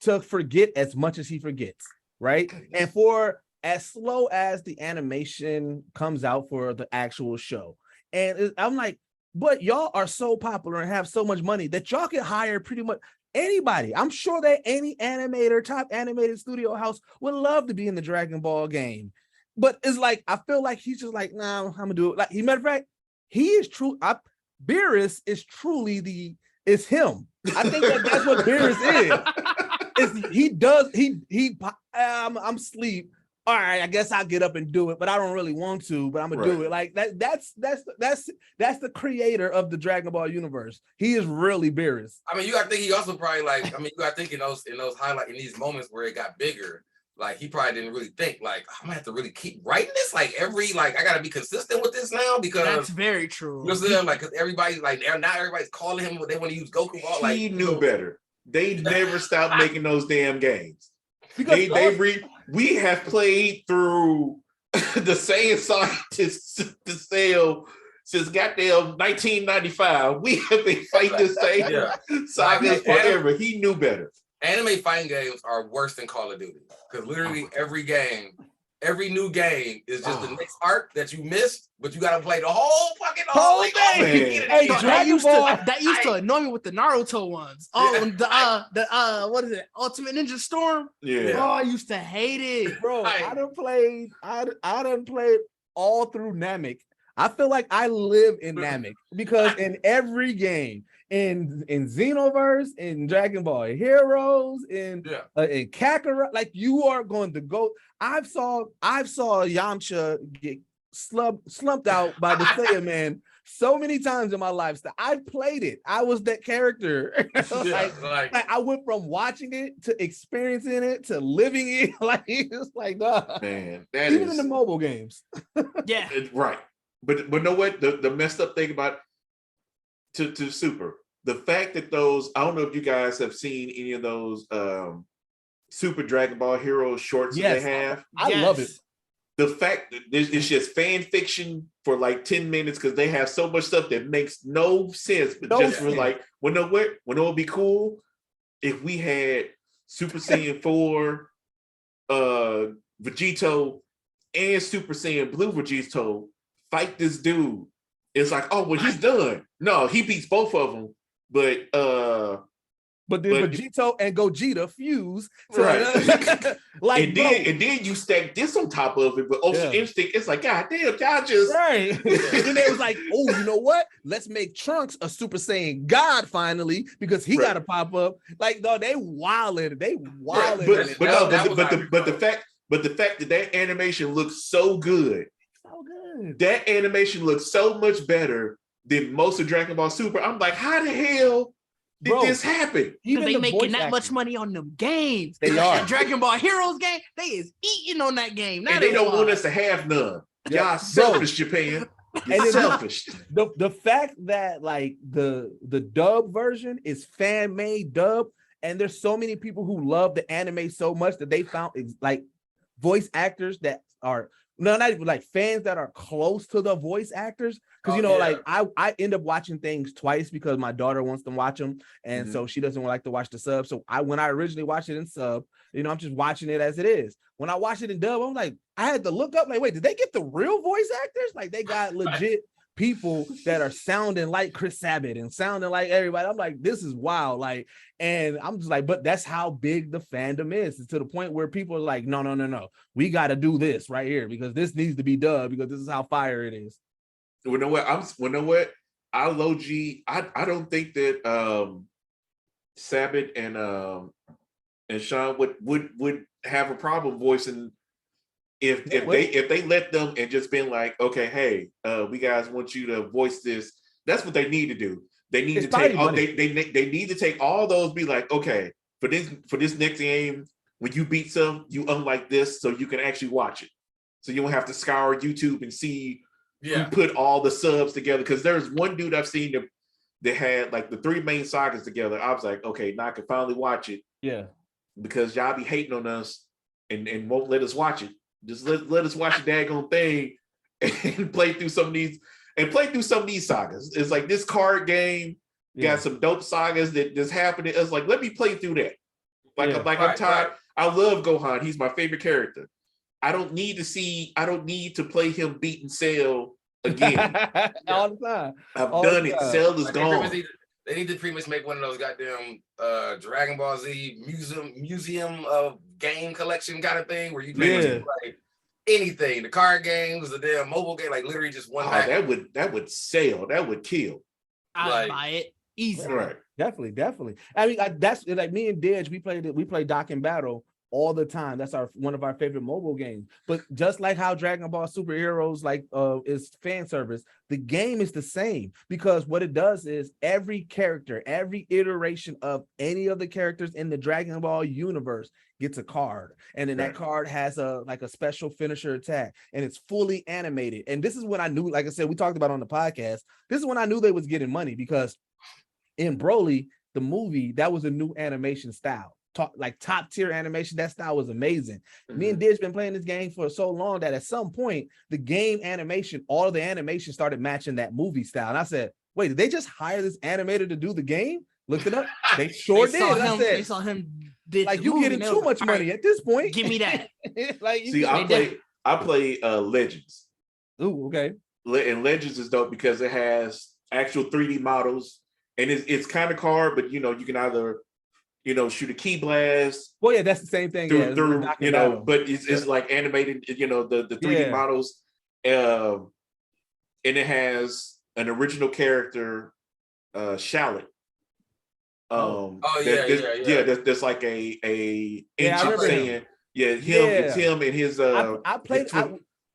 S2: to forget as much as he forgets, right? And for as slow as the animation comes out for the actual show. And I'm like, but y'all are so popular and have so much money that y'all can hire pretty much anybody. I'm sure that any animator, top animated studio house would love to be in the Dragon Ball game. But it's like, I feel like he's just like, nah, I'm gonna do it. Like, matter of fact, he is true. Beerus is truly it's him. I think that's what Beerus is. I'm asleep. all right, I guess I'll get up and do it, but I don't really want to, but I'm gonna do it. Like that's the creator of the Dragon Ball universe. He is really Beerus.
S3: I mean, you gotta think he also probably like, I mean, you gotta think in those highlight, in these moments where it got bigger, like he probably didn't really think like, I'm gonna have to really keep writing this, like I gotta be consistent with this now, because
S4: that's very true.
S3: You know what I'm saying? Like, cause everybody's like, now everybody's calling him, they want to use Goku ball. Like,
S1: he knew better. They never stopped making those damn games.
S2: Because
S1: we have played through the same scientists to sell since goddamn 1995. We have been fighting the same sagas forever. He knew better.
S3: Anime fighting games are worse than Call of Duty, because literally every new game is just the next arc that you missed, but you gotta play the whole fucking
S2: thing. Hey,
S4: that used to annoy me with the Naruto ones. Oh, what is it? Ultimate Ninja Storm?
S1: Yeah.
S4: Oh, I used to hate it.
S2: Bro, I done played all through Namek. I feel like I live in Namek because in every game, in Xenoverse, in Dragon Ball Heroes, in Kakarot, like you are going to go. I saw Yamcha get slumped out by the Saiyan man so many times in my lifestyle. I played it. I was that character. Like I went from watching it to experiencing it to living it. Like it's like,
S1: man,
S2: even in the mobile games.
S4: Yeah,
S1: right. But know what? The messed up thing about to Super, the fact that those, I don't know if you guys have seen any of those Super Dragon Ball Heroes shorts that they have.
S2: I love it.
S1: The fact that it's just fan fiction for like 10 minutes because they have so much stuff that makes no sense. But for like, when it would be cool if we had Super Saiyan 4, Vegito, and Super Saiyan Blue Vegito fight this dude. It's like, oh, well, he's done. No, he beats both of them, but
S2: then Vegito and Gogeta fuse.
S1: Right. Like, and then you stack this on top of it, but Ocean Instinct, it's like, God damn, y'all just
S2: right. And then they was like, oh, you know what? Let's make Trunks a Super Saiyan God finally, because he gotta pop up. Like, no, they wilded.
S1: But the fact that animation looks so good. That animation looks so much better than most of Dragon Ball Super. I'm like, how the hell did this happen?
S4: Even they making that much money on them games.
S2: They are.
S4: That Dragon Ball Heroes game, they is eating on that game.
S1: Now they don't want us to have none. Y'all selfish, Japan. You're selfish.
S2: The fact that like the dub version is fan made dub, and there's so many people who love the anime so much that they found like voice actors that are. No, not even like fans that are close to the voice actors. Because, like I end up watching things twice because my daughter wants to watch them. And so she doesn't like to watch the sub. So when I originally watched it in sub, I'm just watching it as it is. When I watch it in dub, I'm like, I had to look up like, wait, did they get the real voice actors? Like they got legit people that are sounding like Chris Sabat and sounding like everybody. I'm like, this is wild. Like, and I'm just like, but that's how big the fandom is. It's to the point where people are like, no. We got to do this right here because this needs to be dubbed because this is how fire it is.
S1: You know what? I don't think that Sabat and Sean would have a problem voicing if they let them and just been like, okay, hey, we guys want you to voice this. That's what they need to do. They need to take all they need to take all those, be like, okay, for this next game, when you beat some, you unlike this, so you can actually watch it. So you don't have to scour YouTube and see who put all the subs together. Because there's one dude I've seen that had like the 3 main sagas together. I was like, okay, now I can finally watch it.
S2: Yeah.
S1: Because y'all be hating on us and won't let us watch it. Just let us watch the daggone thing and play through some of these sagas. It's like this card game got some dope sagas that just happening. It's like, let me play through that. I'm tired. Right. I love Gohan. He's my favorite character. I don't need to play him beating Cell again.
S2: All the time.
S1: I've done it. Cell is gone.
S3: They need to pretty much make one of those goddamn Dragon Ball Z museum of game collection kind of thing where you play like anything, the card games, the damn mobile game, like literally just one.
S1: That would sell. That would kill.
S4: I'd buy it easy.
S1: Right.
S2: Definitely. I mean, that's like me and Dej. We played Dock and Battle all the time. That's one of our favorite mobile games. But just like how Dragon Ball Superheroes is fan service, the game is the same, because what it does is every character, every iteration of any of the characters in the Dragon Ball universe gets a card, and then that card has a special finisher attack, and it's fully animated. And this is when I knew, like I said, we talked about on the podcast, this is when I knew they was getting money, because in Broly, the movie, that was a new animation style. Top tier animation. That style was amazing. Me and Didge been playing this game for so long that at some point the game animation, all of the animation started matching that movie style. And I said, wait, did they just hire this animator to do the game? Looked it up. They sure did.
S4: They saw him did
S2: like, you getting too much money at this point.
S4: Give me that.
S1: I play Legends.
S2: Ooh, okay.
S1: And Legends is dope because it has actual 3D models, and it's kind of hard, but you can either shoot a key blast.
S2: Well, yeah, that's the same thing.
S1: Through but it's like animated, the 3D models. And it has an original character, Shallot. That's like a ancient saying. It's him and his
S2: I played.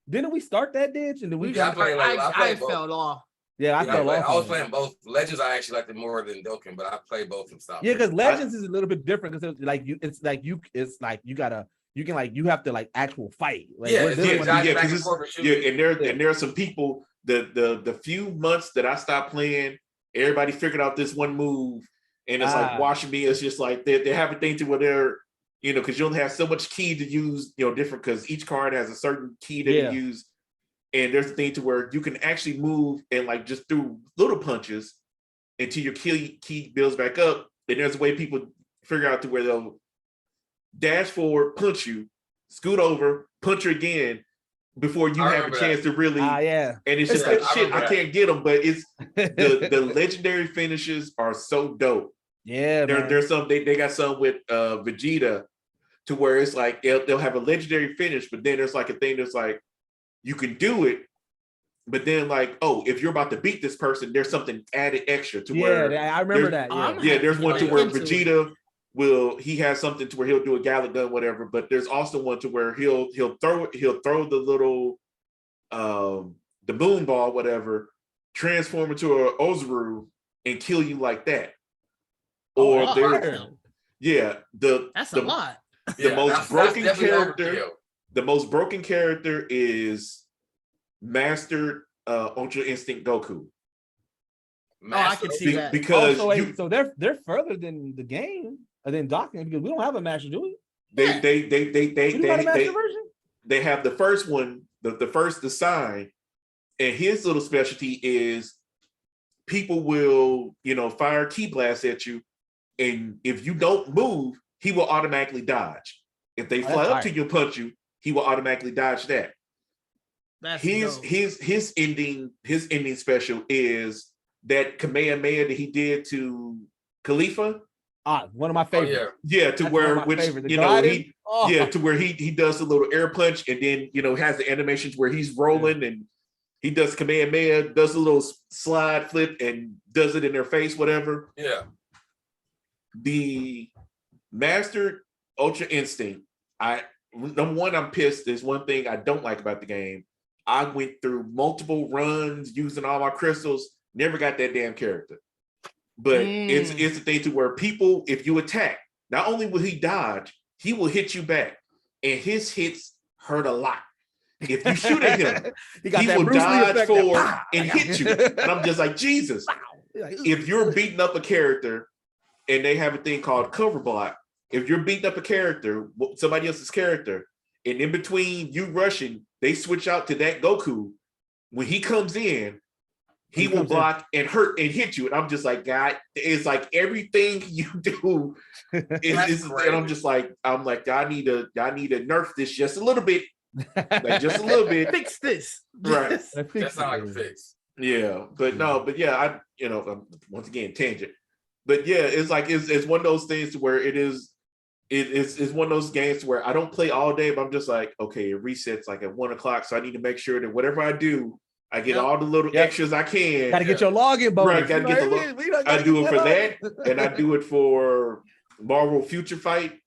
S2: Didn't we start that, Didge? And
S4: I fell off.
S2: Yeah, I fell off.
S3: I was playing both. Legends, I actually liked it more than Dokkan, but I play both and stuff.
S2: Yeah, because Legends is a little bit different, because you have to actual fight.
S1: And there are some people, the few months that I stopped playing, everybody figured out this one move, and it's like watching me. It's just like they have a thing to where they're because you only have so much key to use, different, because each card has a certain key that you use. And there's a thing to where you can actually move and just do little punches until your key builds back up. And there's a way people figure out to where they'll dash forward, punch you, scoot over, punch you again before you have a chance to really.
S2: And
S1: it's just like, shit, I can't get them. But it's the legendary finishes are so dope.
S2: Yeah,
S1: there's some they got some with Vegeta, to where it's like they'll have a legendary finish, but then there's a thing that's like, you can do it, but then if you're about to beat this person, there's something added extra to where.
S2: Yeah, I remember that.
S1: There's one to where Vegeta he has something to where he'll do a Galick Gun, whatever. But there's also one to where he'll throw the little the boom ball, whatever, transform into an Ozaru and kill you like that. Or
S4: that's a lot.
S1: The most broken character. The most broken character is Master Ultra Instinct Goku.
S4: I can see that.
S1: Because
S2: so they're further than the game, than Dokkan, because we don't have a master, do we?
S1: They
S2: got a master version?
S1: They have the first one, the first design, and his little specialty is people will fire key blasts at you, and if you don't move, he will automatically dodge. If they fly up to you and punch you, he will automatically dodge that. His ending special is that Kamehameha that he did to Khalifa.
S2: One of my favorites.
S1: To where he does a little air punch, and then has the animations where he's rolling and he does Kamehameha, does a little slide flip and does it in their face, whatever.
S3: Yeah.
S1: The Master Ultra Instinct, number one, I'm pissed. There's one thing I don't like about the game. I went through multiple runs using all my crystals, never got that damn character. But it's the thing to where people, if you attack, not only will he dodge, he will hit you back. And his hits hurt a lot. If you shoot at him, he will dodge forward and hit you. And I'm just like, Jesus. If you're beating up a character and they have a thing called cover block, if you're beating up a character, somebody else's character, and in between you rushing, they switch out to that Goku. When he comes in, he will block and hurt and hit you. And I'm just like, God, it's like everything you do is and I'm like, I need to nerf this just a little bit. Just a little bit.
S4: Fix this.
S1: Right.
S3: That's not like a fix.
S1: Yeah. But once again, tangent. But yeah, it's like it's one of those things where it's one of those games where I don't play all day, but I'm just like, okay, it resets at 1:00, so I need to make sure that whatever I do, I get all the little extras I can.
S2: Gotta get your login bonus.
S1: Right, gotta get I do it for that, and I do it for Marvel Future Fight.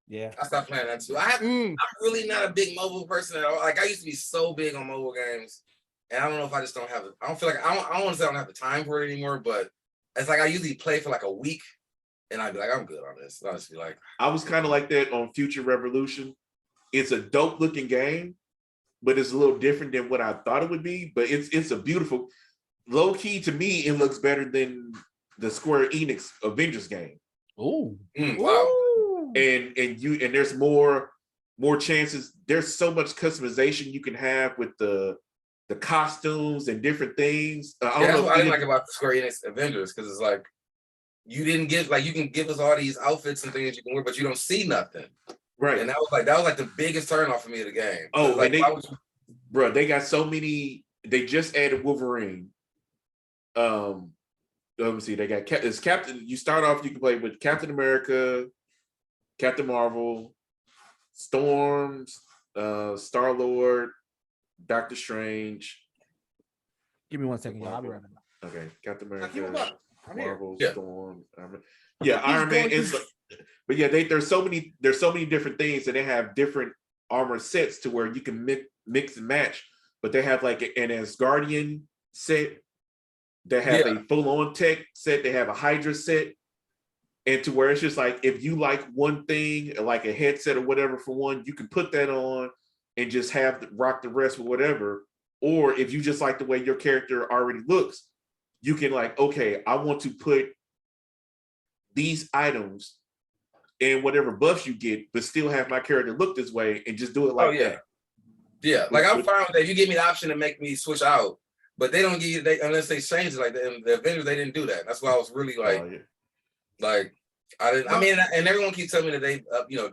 S2: Yeah.
S3: I stopped playing that too. I'm really not a big mobile person at all. Like I used to be so big on mobile games, and I don't know if I just don't have it. I don't feel like I don't want to say I don't have the time for it anymore, but it's like I usually play for like a week, and I'd be like, I'm good on this. And I'll just be like,
S1: I was kind of like that on Future Revolution. It's a dope looking game, but it's a little different than what I thought it would be. But it's a beautiful, low key to me. It looks better than the Square Enix Avengers game.
S2: Ooh.
S3: wow.
S1: And there's more chances. There's so much customization you can have with the costumes and different things.
S3: Yeah, that's what I didn't like about the Square Enix Avengers, because it's like you didn't give, like, you can give us all these outfits and things you can wear, but you don't see nothing.
S1: Right.
S3: And that was like the biggest turn off for me of the game.
S1: Oh,
S3: like,
S1: bro, they got so many. They just added Wolverine. Let me see. They got it's Captain. You start off. You can play with Captain America, Captain Marvel, Storm, Star-Lord, Doctor Strange.
S2: Give me 1 second. I'll be right back.
S1: Okay, Captain America, Marvel,
S3: Yeah.
S1: Storm. Iron Man is. But yeah, there's so many different things, and they have different armor sets to where you can mix and match. But they have like an Asgardian set. They have a full-on tech set. They have a Hydra set. And to where it's just like, if you like one thing, like a headset or whatever for one, you can put that on and just rock the rest with whatever. Or if you just like the way your character already looks, you can like, okay, I want to put these items and whatever buffs you get, but still have my character look this way and just do it like that.
S3: Yeah, like I'm fine with that. You give me the option to make me switch out, but they don't give you unless they change it like that. In the Avengers, they didn't do that. That's why I was really like, like I didn't. I mean, and everyone keeps telling me that they,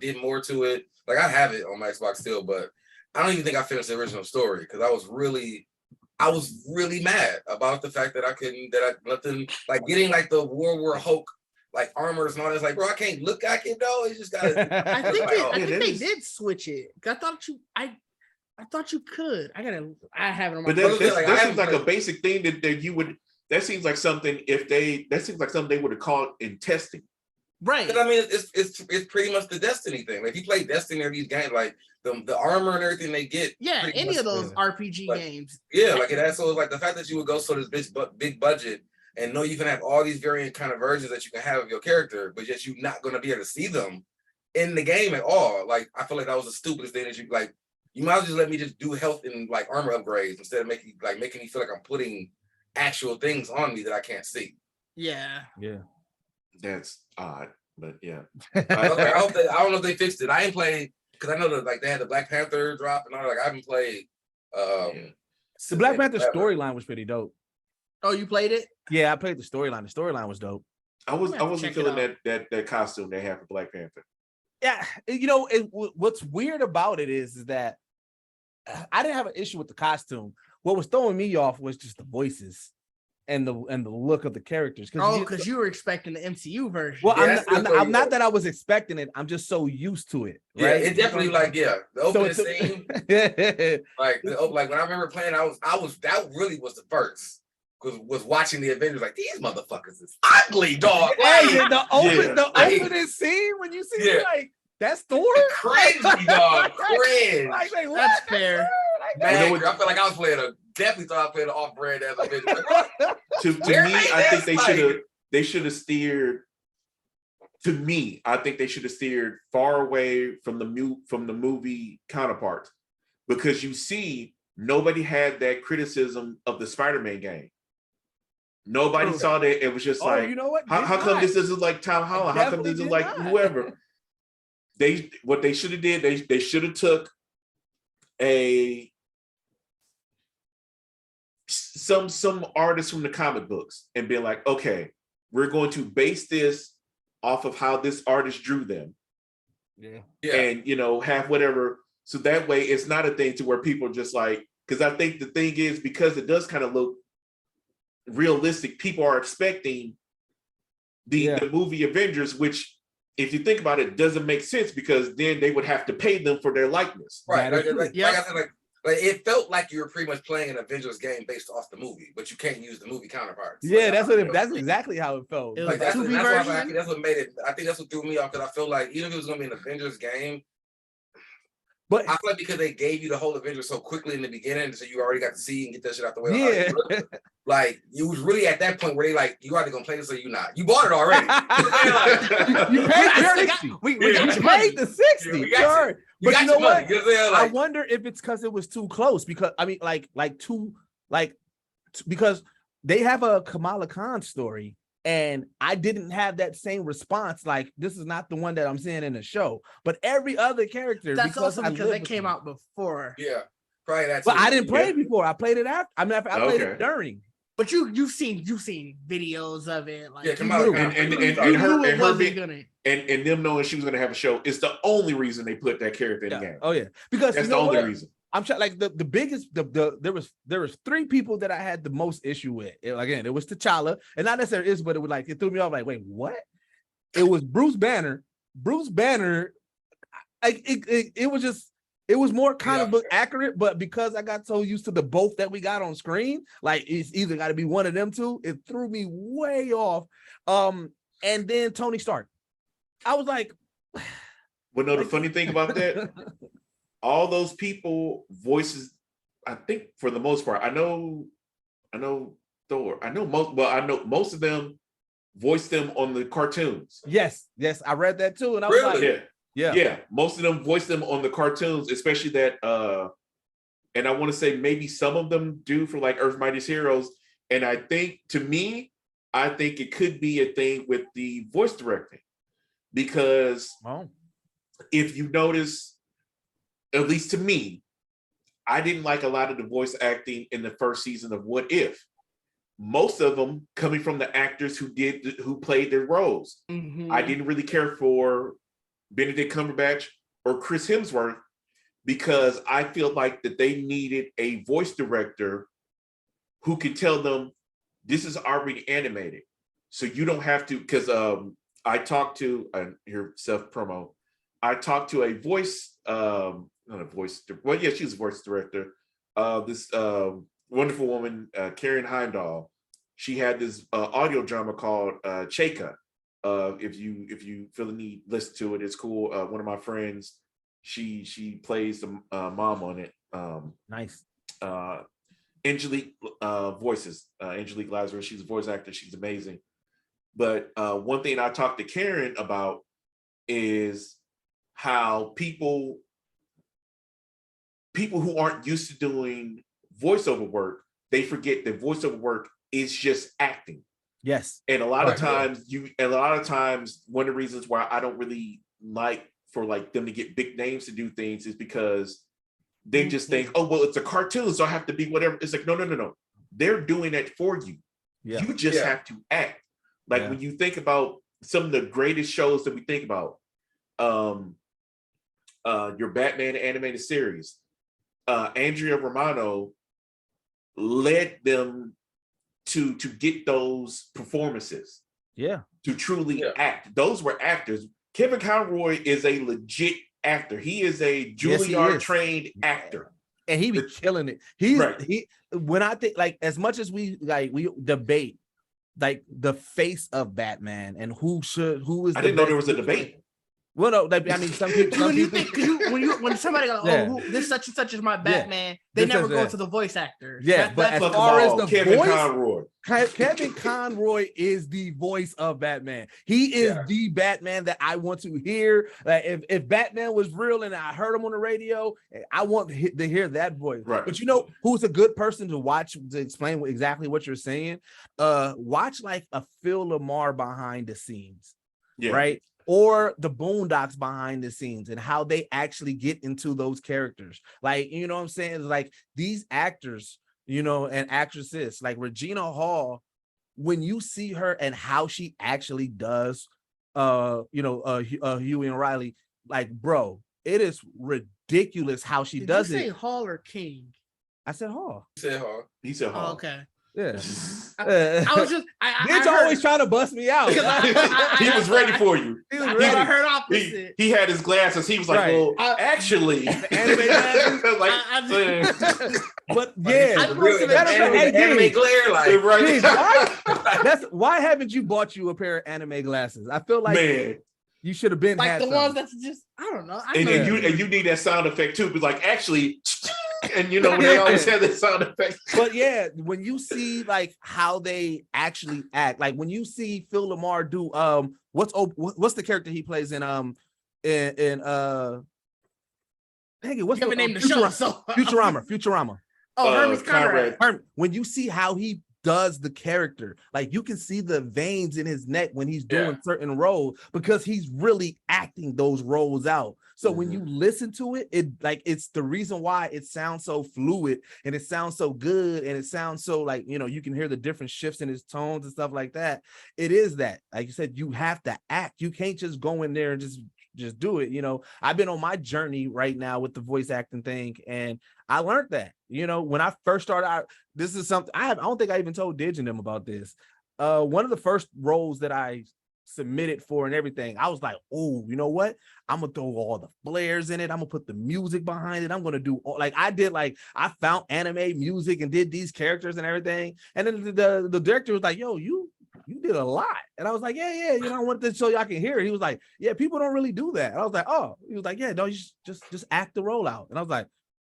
S3: did more to it. Like I have it on my Xbox still, but I don't even think I finished the original story because I was really mad about the fact that nothing like getting like the World War Hulk like armors and all this. Like, bro, I can't look at it though. It's just gotta.
S4: I think
S3: like,
S4: they did switch it. I thought you could. I have it on my.
S1: But that seems like a basic thing that you would. That seems like something they would have caught in testing.
S4: Right.
S3: Because I mean, it's pretty much the Destiny thing. Like, if you play Destiny or these games, like the armor and everything they get.
S4: Yeah, any of those RPG games.
S3: Yeah, like it. So it's like the fact that you would go so this big budget and know you can have all these variant kind of versions that you can have of your character, but yet you're not going to be able to see them in the game at all. Like, I feel like that was the stupidest thing that you like. You might as well just let me just do health and like armor upgrades instead of making me feel like I'm putting actual things on me that I can't see.
S4: Yeah.
S1: That's odd, but yeah.
S3: I don't know if they fixed it. I ain't played because I know that like they had the Black Panther drop and all. Like I haven't played.
S2: The Black Panther storyline was pretty dope.
S4: Oh, you played it?
S2: Yeah, I played the storyline. The storyline was dope.
S1: I wasn't feeling that costume they have for Black Panther.
S2: Yeah, what's weird about it is that I didn't have an issue with the costume. What was throwing me off was just the voices and the look of the characters.
S4: Because you were expecting the MCU version.
S2: Well, I'm not that I was expecting it. I'm just so used to it. Right?
S3: Yeah, it definitely the opening scene. like when I remember playing, that really was the first. Was watching the Avengers like these motherfuckers is ugly, dog.
S2: Hey, the opening scene when you see like that's Thor,
S3: crazy dog, cringe.
S4: Like, that's fair.
S3: I feel like I was definitely thought I was playing an off-brand as a Avenger.
S1: To me, I think they should have steered. To me, I think they should have steered far away from the movie counterparts, because you see nobody had that criticism of the Spider-Man game. Nobody saw that. It was just like,
S2: you know what?
S1: How come this isn't like Tom Holland? How come this is like whoever? What they should have did, they should have took some artists from the comic books and been like, okay, we're going to base this off of how this artist drew them.
S3: Yeah.
S1: And have whatever. So that way it's not a thing to where people just like, because I think the thing is, because it does kind of look realistic, people are expecting the movie Avengers, which if you think about it doesn't make sense, because then they would have to pay them for their likeness.
S3: Right. Like I said, Like it felt like you were pretty much playing an Avengers game based off the movie, but you can't use the movie counterparts.
S2: Yeah,
S3: Like,
S2: that's exactly how it felt.
S4: It was
S3: like that's
S4: the 2B
S3: why I
S4: version.
S3: think that's what made it. I think that's what threw me off because I feel like even if it was gonna be an Avengers game,
S2: but
S3: I feel like because they gave you the whole Avengers so quickly in the beginning, so you already got to see and get that shit out the way.
S2: yeah,
S3: Like you was really at that point where they like you either gonna play this or you not. You bought it already.
S2: you paid
S4: I
S2: the
S4: got-
S2: 60.
S4: we
S2: You
S4: got your money.
S2: paid the 60.
S3: Yeah, we got you.
S2: Sure.
S3: You
S2: But
S3: got
S2: you know
S3: your money.
S2: what?
S3: You know what I'm saying?
S2: I
S3: Like,
S2: wonder if it's because it was too close. Because I mean, because they have a Kamala Khan story, and I didn't have that same response. Like, this is not the one that I'm seeing in the show. But every other character,
S4: That's also
S2: I
S4: because
S2: live
S4: they
S2: with
S4: came
S2: them.
S4: out before.
S3: yeah, probably that.
S2: But
S3: too.
S2: I didn't play
S1: Yeah.
S2: it before. I played it after. I mean, I played it
S1: Okay.
S2: during.
S4: But you've seen videos of it. Like
S3: Yeah,
S4: you
S3: Kamala
S4: knew,
S3: Khan.
S1: And
S4: you
S1: her
S4: knew it
S1: and her
S4: wasn't
S1: being
S4: gonna.
S1: and them knowing she was gonna have a show is the only reason they put that character in the game.
S2: Oh yeah, because
S1: That's
S2: you
S1: the
S2: know
S1: only
S2: what?
S1: reason.
S2: I'm trying like the biggest there was three people that I had the most issue with. Again, it was T'Challa, and not necessarily is, but it was like it threw me off. Like, wait, what? It was Bruce Banner. Bruce Banner, like it was just it was more comic book accurate, but because I got so used to the both that we got on screen, like it's either got to be one of them two. It threw me way off. And then Tony Stark, I was like,
S1: But no, the funny thing about that, all those people voices, I think for the most part, I know Thor. I know most of them voiced them on the cartoons.
S2: yes, I read that too, and I was
S3: Really?
S2: like, yeah.
S1: Yeah. Most of them voiced them on the cartoons, especially that and I want to say maybe some of them do for like Earth's Mightiest Heroes. And I think I think it could be a thing with the voice directing. Because if you notice, at least to me, I didn't like a lot of the voice acting in the first season of What If. Most of them coming from the actors who played their roles.
S4: Mm-hmm.
S1: I didn't really care for Benedict Cumberbatch or Chris Hemsworth because I feel like that they needed a voice director who could tell them this is already animated, so you don't have to. Because I talked to your self promo. I talked to a voice, not a voice. Well, yeah, she's a voice director. This wonderful woman, Karen Heimdall. She had this audio drama called Cheka. If you feel the need, listen to it. It's cool. One of my friends, she plays the mom on it.
S2: Nice.
S1: Angelique voices. Angelique Lazarus. She's a voice actor. She's amazing. But one thing I talked to Karen about is how people who aren't used to doing voiceover work, they forget that voiceover work is just acting.
S2: Yes.
S1: And a lot of times one of the reasons why I don't really like for like them to get big names to do things is because they just think, oh, well, it's a cartoon, so I have to be whatever. It's like, no. They're doing it for you. Yeah. You just have to act. Like when you think about some of the greatest shows that we think about, your Batman animated series, Andrea Romano led them to get those performances.
S2: Yeah.
S1: To truly act. Those were actors. Kevin Conroy is a legit actor. He is a Juilliard trained actor.
S2: And he be killing it. He when I think like as much as we debate like the face of Batman and who is
S1: I didn't know there was a debate.
S2: Well, no, like, I mean, some people.
S4: When somebody goes, this such and such is my Batman, they never go to the voice actors.
S2: Yeah, but as far as the
S1: Kevin
S2: voice,
S1: Conroy.
S2: Kevin Conroy is the voice of Batman. He is the Batman that I want to hear. Like if Batman was real and I heard him on the radio, I want to hear that voice.
S1: Right.
S2: But you know who's a good person to watch to explain exactly what you're saying? Watch like a Phil Lamar behind the scenes. Yeah. Right. Or the Boondocks behind the scenes and how they actually get into those characters. Like, you know what I'm saying? Like these actors, you know, and actresses like Regina Hall, when you see her and how she actually does, Huey and Riley, like, bro, it is ridiculous how she does it.
S4: Did you say Hall or King?
S2: I said Hall.
S3: He said Hall.
S1: He said Hall.
S4: Oh, okay.
S2: Yeah.
S4: I was just
S2: Bitch always trying to bust me out.
S1: He was ready for you.
S2: He was
S4: I
S2: ready.
S4: heard opposite.
S1: He had his glasses. He was like,
S2: Right.
S1: well, actually,
S2: anime glasses. But yeah,
S4: I posted a
S3: anime glare, like
S2: right. Why haven't you bought you a pair of anime glasses? I feel like
S1: man,
S2: you should have been
S4: like
S2: had
S4: the
S2: some.
S4: ones that's just I don't know.
S1: and you need that sound effect too. But like actually, and you know when they always have that sound effect.
S2: But yeah, when you see like how they actually act, like when you see Phil Lamar do what's the character he plays in dang it, what's
S4: you haven't named the show? So
S2: Futurama.
S4: Oh, Hermes Conrad.
S2: When you see how he does the character, like you can see the veins in his neck when he's doing certain roles because he's really acting those roles out. So when you listen to it, it's the reason why it sounds so fluid and it sounds so good and it sounds so like, you know, you can hear the different shifts in his tones and stuff like that. It is that, like you said, you have to act. You can't just go in there and just do it. You know, I've been on my journey right now with the voice acting thing, and I learned that, you know, when I first started out, this is something I don't think I even told Didge and them about this. One of the first roles that I submitted for and everything, I was like, oh, you know what? I'm gonna throw all the flares in it. I'm gonna put the music behind it. I'm gonna do I found anime music and did these characters and everything. And then the director was like, yo, you did a lot. And I was like, yeah, you know, I wanted to so y'all can hear it. He was like, yeah, people don't really do that. And I was like, oh, he was like, yeah, no, you just act the role out. And I was like,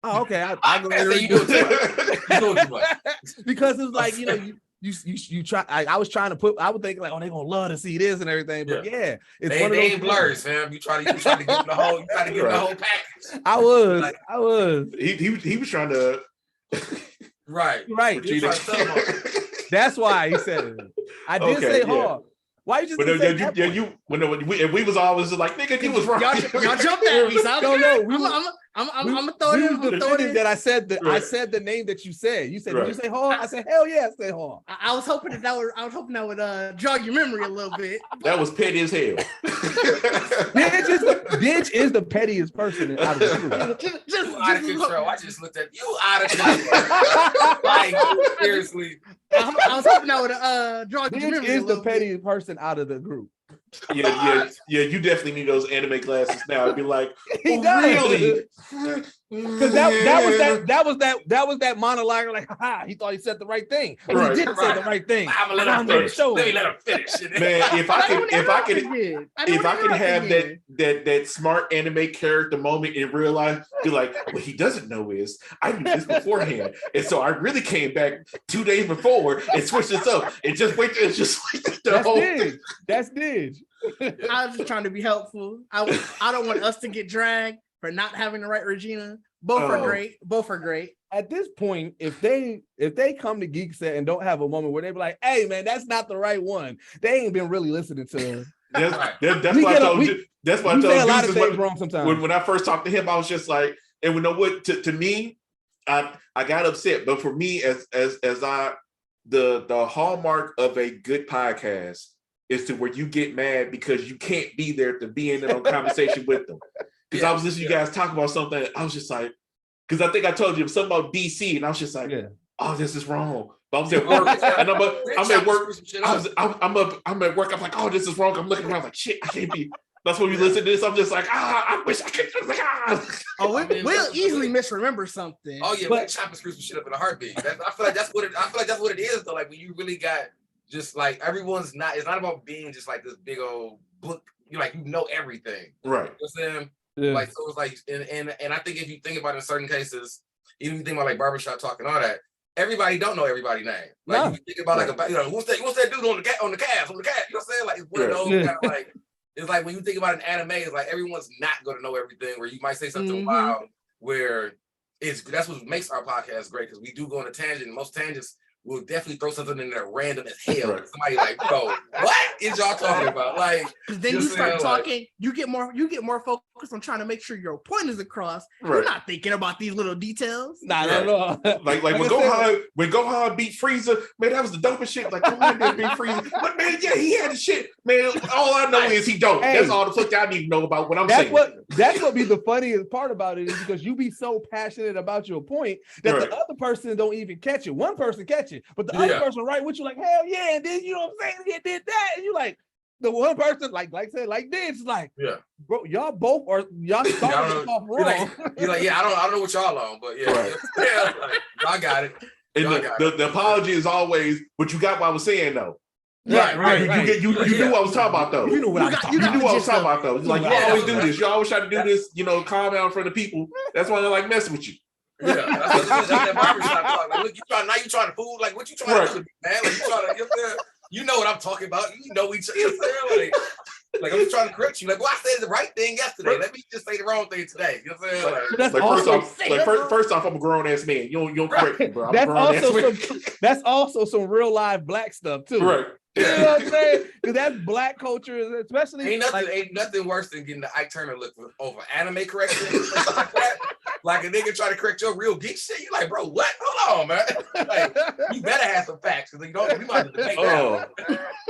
S2: oh, okay, I'll go ahead and do it. Because it was like, you know, you try. I was trying to put. I would think like, oh, they're gonna love to see this and everything. But yeah, it's
S3: they ain't blurs, fam. You try to give them the whole. You try to give them the whole package.
S2: I was.
S1: He was trying to.
S3: Right.
S2: That's why he said it. I did say hard. Why you just
S1: when we was always like, nigga, you was wrong.
S4: Y'all jumped at me. So I'm gonna throw it.
S2: That I said the name that you said. You said, did you say hard? I said, hell yeah, I said hard.
S4: I was hoping that would jog your memory a little bit.
S1: That was petty as hell.
S2: Didge is the pettiest person out of the group.
S3: Just out of control. I just looked at you out of control. Like seriously.
S4: I was hoping that would jog your memory.
S2: Didge is the pettiest person out of the group.
S1: Yeah. You definitely need those anime glasses now. I'd be like, really?
S2: Because that was that monologue. Like, he thought he said the right thing, and he didn't say the right thing.
S3: I'm gonna let him finish. Let me let him finish.
S1: Man, if I could have that smart anime character moment in real life, be like, what he doesn't know is I knew this beforehand, and so I really came back 2 days before and switched this up and just wait. It's just like the whole thing.
S2: That's Didge.
S4: I was just trying to be helpful. I don't want us to get dragged for not having the right Regina. Both are great.
S2: At this point, if they come to Geekset and don't have a moment where they be like, hey man, that's not the right one, they ain't been really listening to her.
S1: That's why I told you. That's why I told you.
S2: A lot of things wrong sometimes.
S1: When I first talked to him, I was just like, and you know what? To me, I got upset. But for me, the hallmark of a good podcast is to where you get mad because you can't be there to be in a conversation with them. Because I was listening to you guys talk about something, I was just like, because I think I told you something about DC, and I was just like, oh, this is wrong. But I was at work, and I'm at work. I'm at work. I'm like, oh, this is wrong. I'm looking around like, shit, I can't be. That's when we listen to this. I'm just like, I wish I could. Like,
S4: we'll easily misremember something.
S3: Oh yeah, we'll chop and screw some shit up in a heartbeat. I feel like that's what it is though. Like when you really got just like everyone's not. It's not about being just like this big old book. You like you know everything,
S1: right?
S3: You know what I'm saying?
S2: Yeah.
S3: Like so it's like and I think if you think about it in certain cases, even if you think about like barbershop talk and all that, everybody don't know everybody's name. Like you think about like what's that dude on the Cavs, you know what I'm saying? Like it's one of those kind of like it's like when you think about an anime, it's like everyone's not gonna know everything where you might say something wild where that's what makes our podcast great because we do go on a tangent and most tangents will definitely throw something in there random as hell. Right. Somebody like, bro, what is y'all talking about? Like,
S4: because then you start talking, like, you get more focused on trying to make sure your point is across. Right. You're not thinking about these little details.
S2: Not at all.
S1: Like when Gohan beat Frieza, man, that was the dopest shit. Like Gohan didn't beat Frieza, but man, yeah, he had the shit. Man, all I know is he dope. Hey, that's all the fuck I need to know about what I'm saying.
S2: That's what be the funniest part about it is because you be so passionate about your point that the other person don't even catch it. One person catch it. shit. But the other person right with you, like, hell yeah, and then you know what I'm saying? He did that. And you like, the one person, like I said, like this, like, bro, y'all both are y'all started off wrong.
S3: You're like, yeah, I don't know what y'all on, but yeah, like, I got it.
S1: And the apology is always, but you got what I was saying though.
S2: Right.
S1: You knew what I was talking about though.
S2: You knew what I was talking
S1: about though. Like you always do this. You always try to do this, you know, calm down in front of people. That's why I like messing with you.
S3: Yeah, that's that barbershop talk. Like, look, you trying to fool? Like, what you trying to do, man? Like, you know what I'm talking about. You know each other. Like I'm just trying to correct you. Like, well, I said the right thing yesterday. Let me just say the wrong thing today. You know what I'm saying?
S1: First off, I'm a grown ass man. You don't correct me, bro.
S2: That's also some real live black stuff too.
S1: Right.
S2: You know what I'm saying? Because that's black culture, especially.
S3: Ain't nothing worse than getting the Ike Turner look over anime correction and stuff like that. Like a nigga try to correct your real geek shit. You like, bro, what? Hold on, man. Like, you better have some facts because we might have to debate that.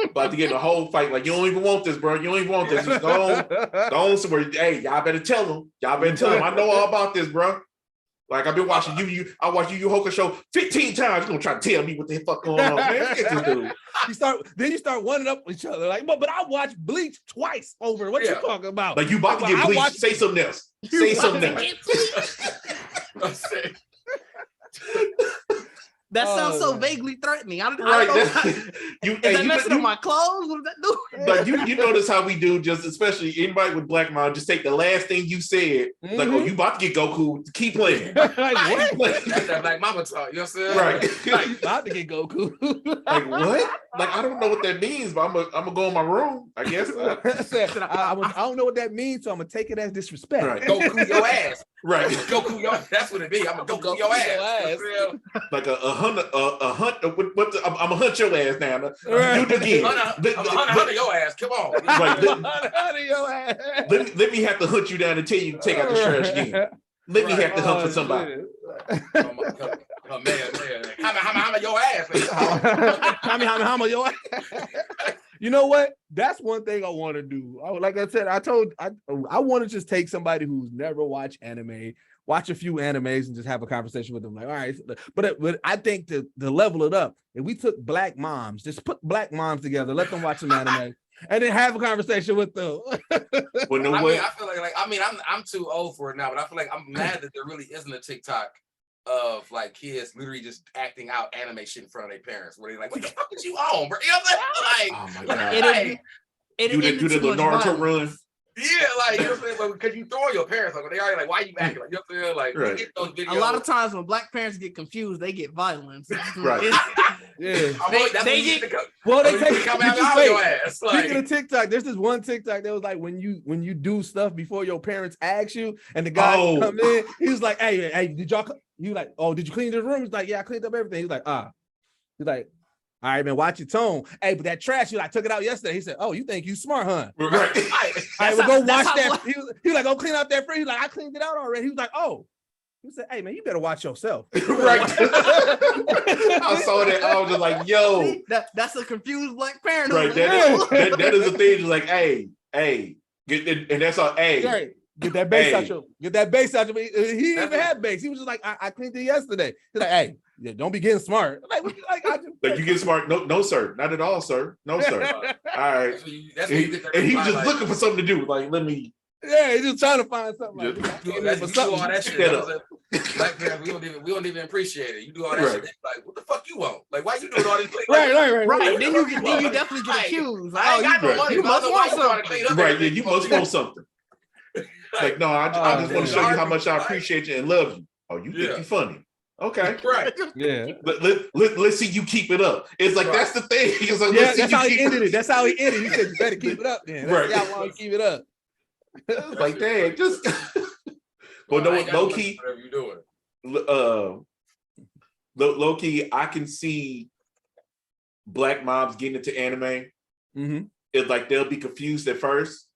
S1: About to get in a whole fight. Like, you don't even want this, bro. You don't even want this. Just go on somewhere. Hey, y'all better tell them. I know all about this, bro. Like, I've been watching I watched Yu Yu Hakusho 15 times. You're gonna try to tell me what the fuck going on, man. Get this dude.
S2: You start one up with each other. Like, but I watched Bleach twice over. What you talking about?
S1: Like, you about to get Bleach. Say something else. Say something else.
S4: That sounds so vaguely threatening. I don't know. Is that messing up my clothes? What does that do?
S1: But you notice how we do, just especially anybody with Black Mom, just take the last thing you said. Like, oh, you about to get Goku. Keep playing.
S2: Like, what?
S3: That's that Black Mama talk. You know what I'm saying?
S1: Right.
S2: Like, about to get Goku.
S1: Like, what? Like, I don't know what that means, but I'm gonna go in my room, I guess.
S2: I don't know what that means, so I'm gonna take it as disrespect.
S1: Right.
S3: Goku your ass.
S1: Right.
S3: Goku your ass. That's what it be. I'm gonna Goku your ass.
S1: Like a hunt. I'm gonna hunt your ass now.
S2: Right.
S1: Do it again.
S3: I'm gonna hunt your ass. Come on.
S1: Right.
S2: Your ass.
S1: Let me have to hunt you down and tell you to take out the trash again. Let me have to hunt for somebody.
S3: Oh man. How your ass?
S2: How your ass? You know what? That's one thing I want to do. Like I said, I want to just take somebody who's never watched anime, watch a few animes, and just have a conversation with them. Like, all right, but I think to level it up, if we took black moms, just put black moms together, let them watch some anime, and then have a conversation with them.
S1: Well, no
S3: I
S1: way.
S3: mean, I feel like I'm too old for it now, but I feel like I'm mad that there really isn't a TikTok of like kids literally just acting out anime shit in front of their parents, where they're like, "What the fuck is you on, bro?" You know what I'm saying?
S1: Oh my god!
S4: Do
S1: the Naruto run.
S3: Yeah, like, you know what I'm saying? Because you throw your parents, like, they already like, why you acting like, you know what I'm saying? Like,
S1: right.
S3: We get those videos.
S4: A lot of times when black parents get confused, they get violence.
S1: Right.
S2: Yeah.
S3: They
S2: come out
S3: your ass.
S2: Speaking of TikTok, there's this one TikTok that was like when you do stuff before your parents ask you, and the guy come in, he was like, hey, did y'all? You like, oh, did you clean this room? He's like, yeah, I cleaned up everything. He's like, He's like, all right, man, watch your tone. Hey, but that trash, you like took it out yesterday. He said, oh, you think you smart, huh?
S1: Right.
S2: All right, well, go wash that. He was like, go clean out that fridge. He's like, I cleaned it out already. He was like, oh. He said, hey, man, you better watch yourself.
S1: Right. I saw that. I was just like, yo.
S4: See, that's a confused black parent.
S1: Right. That is the thing. Just like, hey, and that's all, hey.
S2: Right. Get that bass out your. Get that bass out your. He didn't even have bass. He was just like, I cleaned it yesterday. He's like, hey, don't be getting smart. Like
S1: you get smart? No, sir, not at all, sir. No, sir. All right. And he was just looking for something to do. Like, let me.
S2: Yeah, he's just trying to find something.
S3: Black parents, we don't even appreciate it. You do all that shit. Like, what the fuck you want? Like, why you doing all this?
S2: Right.
S4: Then you definitely get accused.
S3: Like, I ain't got no money.
S4: You must want something.
S1: Right. Yeah, you must want something. Like, no, I just want to show you how much I appreciate you and love you. Oh, you think you're funny. Okay.
S3: Right.
S2: Yeah.
S1: Let's see you keep it up. It's like, that's the thing. It's like,
S2: that's how he ended it. That's how he ended it. He said, you better keep it up then. Let's see how long you keep it up.
S1: Like, dang, just but no, low key.
S3: Whatever you doing.
S1: Low key, I can see black moms getting into anime.
S2: Mm-hmm.
S1: It's like they'll be confused at first,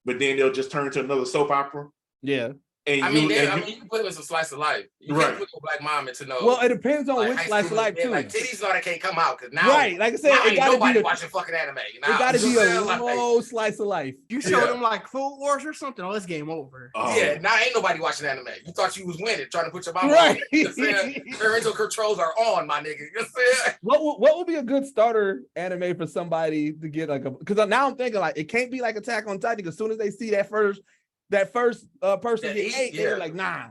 S1: but then they'll just turn to another soap opera.
S2: Yeah.
S1: And
S3: I mean, you can put it with some slice of life. You
S1: Right.
S3: can't put a black mom into no.
S2: Well, it depends on
S3: like,
S2: which
S3: high
S2: slice of
S3: school
S2: life
S3: and,
S2: too.
S3: Like titties, all that can't come out because now,
S2: right? Like I said,
S3: now
S2: it
S3: ain't
S2: gotta
S3: nobody
S2: be
S3: watching fucking anime. Now,
S2: it gotta be
S3: you
S2: a
S3: know what I'm saying?
S2: low slice of life.
S4: You show
S3: Yeah.
S4: them like Food Wars or something. Oh, it's game over.
S1: Oh.
S3: Yeah, now ain't nobody watching anime. You thought you was winning, trying to put your mama
S2: Right.
S3: on. You know what I'm saying? Parental controls are on, my nigga. You know what I'm saying?
S2: What would be a good starter anime for somebody to get like a? Because now I'm thinking like it can't be like Attack on Titan. Because as soon as they see that first person get ate, they're like, nah.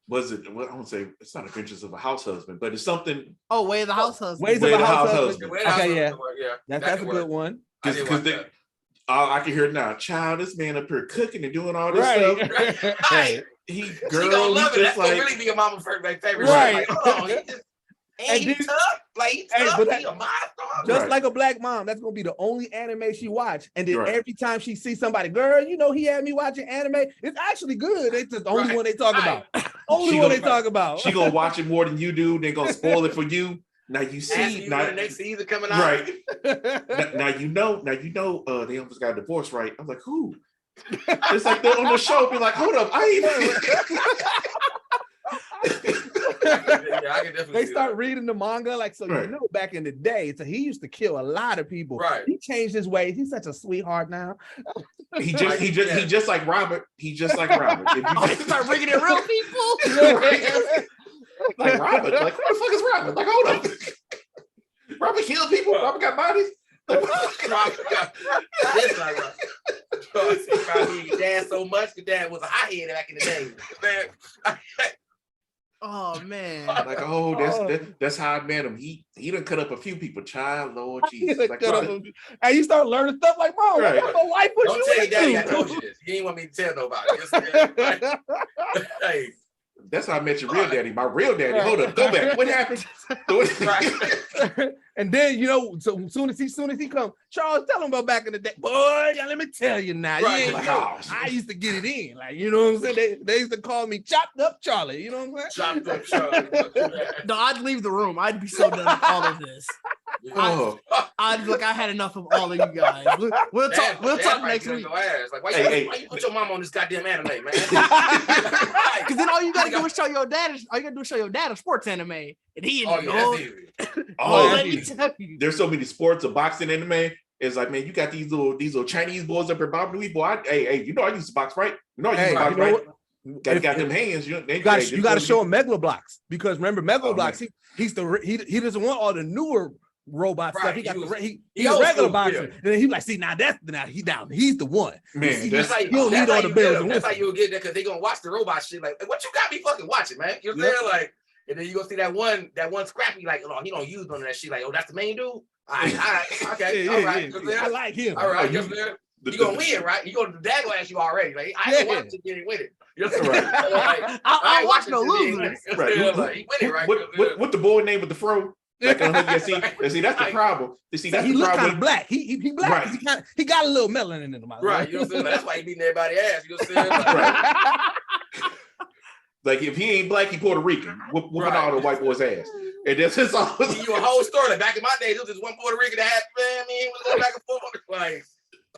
S1: Was it? Well, I won't say it's not Adventures of a House Husband, but it's something.
S4: Oh, Way of the House Husband.
S2: Ways
S1: Way
S2: of
S1: of
S2: a
S1: the
S2: House
S1: House
S2: Husband.
S1: Husband.
S2: Okay, yeah, that's a
S3: can
S2: good
S3: work.
S2: one.
S3: I did watch that.
S1: I can hear it now. Child, this man up here cooking and doing all this
S2: Right.
S1: stuff.
S3: Right.
S1: He
S3: She gonna love it.
S1: just
S3: That's
S1: like
S3: gonna really be your mama's favorite.
S2: Right.
S3: Like, hold on, he just,
S2: And
S3: he
S2: then-
S3: tough. Like he
S2: Hey,
S3: tough.
S2: but
S3: He a monster.
S2: Just
S1: Right.
S2: like a black mom, that's gonna be the only anime she watch. And then
S1: Right.
S2: every time she sees somebody, girl, you know, he had me watching anime. It's actually good. It's the only
S3: Right.
S2: one they talk
S3: Right.
S2: about. Only
S1: She
S2: one
S1: gonna-
S2: they talk about.
S1: she gonna watch it more than you do. They're gonna spoil it for you. Now you
S3: Asking
S1: see,
S3: you
S1: now,
S3: when the next season coming out.
S1: right? Now you know. They almost got divorced, right? I'm like, who? It's like they're on the show. Be like, hold up, I
S3: Yeah, I can definitely
S2: They
S3: see
S2: start
S3: that.
S2: reading the manga, like so.
S1: Right.
S2: You know, back in the day, so he used to kill a lot of people.
S3: Right.
S2: He changed his ways. He's such a sweetheart now.
S1: He just like Robert. He just like Robert. If you
S4: Oh,
S1: just
S4: they start bringing in real people.
S1: like Robert, like who the fuck is Robert? Like hold up, Robert killed people. Robert got bodies. Like,
S3: This like probably your dad so much. Your dad was a hothead back in the day. Man,
S4: Oh man.
S1: like oh, that's how I met him. He done cut up a few people. Child, Lord
S2: He
S1: Jesus.
S2: done
S1: Like,
S2: cut up
S1: Robert,
S2: and you start learning stuff like, Mom,
S1: Right.
S2: what my wife was
S3: don't
S2: you
S3: tell your daddy I
S2: into?"
S3: told you this. He didn't want me to tell nobody. You know what I'm saying? Like, hey,
S1: that's how I met your real daddy. My real daddy.
S2: Right.
S1: Hold up, go back. What happened?
S3: right.
S2: And then you know, so as soon as he comes, Charles, tell him about back in the day. Boy, let me tell you now.
S3: Right.
S2: You ain't
S1: Like,
S2: know.
S1: oh,
S2: I used to get it in, like you know what I'm saying. They used to call me chopped up Charlie. You know what I'm saying?
S3: Chopped up Charlie.
S4: No, I'd leave the room. I'd be so done with all of this.
S1: oh.
S4: I'd be like, I had enough of all of you guys. We'll talk. We'll talk next week.
S3: Like, why
S1: Hey,
S3: you put your mom on this goddamn anime, man?
S4: Because then all you gotta do is show your dad. All you gotta do is show your dad a sports anime, and he.
S3: Oh yeah,
S4: oh,
S3: that's easy.
S1: Oh,
S4: let me tell you.
S1: there's so many sports or boxing anime. It's like, man, you got these little Chinese boys up here bobbing the weed, boy. Hey, you know I used to box, right? You know I used
S2: Hey,
S1: to box,
S2: you know
S1: right?
S2: what?
S1: Got them hands. You
S2: You got to show him Megaloblocks because remember Megaloblocks.
S1: man.
S2: He doesn't want all the newer robot stuff.
S3: Right,
S2: He got
S3: he
S2: he's a
S3: old
S2: regular
S3: school,
S2: boxer.
S3: yeah.
S2: And then he's like, see now he's the one.
S1: Man,
S2: See,
S1: that's
S3: That's how
S2: you don't need all the
S3: you
S2: bells
S3: get
S2: and
S3: them. That's how
S2: whistles.
S3: you'll get that because they're gonna watch the robot shit. Like, what you got me fucking watching, man? You know what I'm saying? Like, and then you go see that one scrappy, like, oh, he don't use none of that shit. Like, oh, that's the main dude. All right, okay,
S2: Yeah,
S3: all
S2: yeah,
S3: right.
S2: yeah.
S3: You know what I'm
S2: I
S3: saying?
S2: like him.
S3: All right,
S1: Oh,
S3: you know what I'm saying? You gonna win, right? You gonna dad gonna ask you already. Like, I ain't watch it, you with it. You know what I'm saying? Like,
S4: I'll
S3: ain't
S4: watch
S3: watching
S4: no
S3: this, you ain't
S4: losers.
S3: with it. You know what I'm saying? Like, he with it, right?
S1: What the boy name with the fro? Like, see, that's the problem. See, that's
S2: He
S1: the
S2: look kind
S1: problem.
S2: of black. He black.
S1: Right.
S2: He got a little melanin in him.
S3: Right, you know what I'm saying? That's why he beating everybody's ass. You know what I'm saying? Like,
S1: Like, if he ain't black, he Puerto Rican. Whooping
S3: Right.
S1: all the white boys' ass. And that's his all.
S3: give you a whole story. Like back in my days, it was just one Puerto Rican that had family and was going back and forth. Like,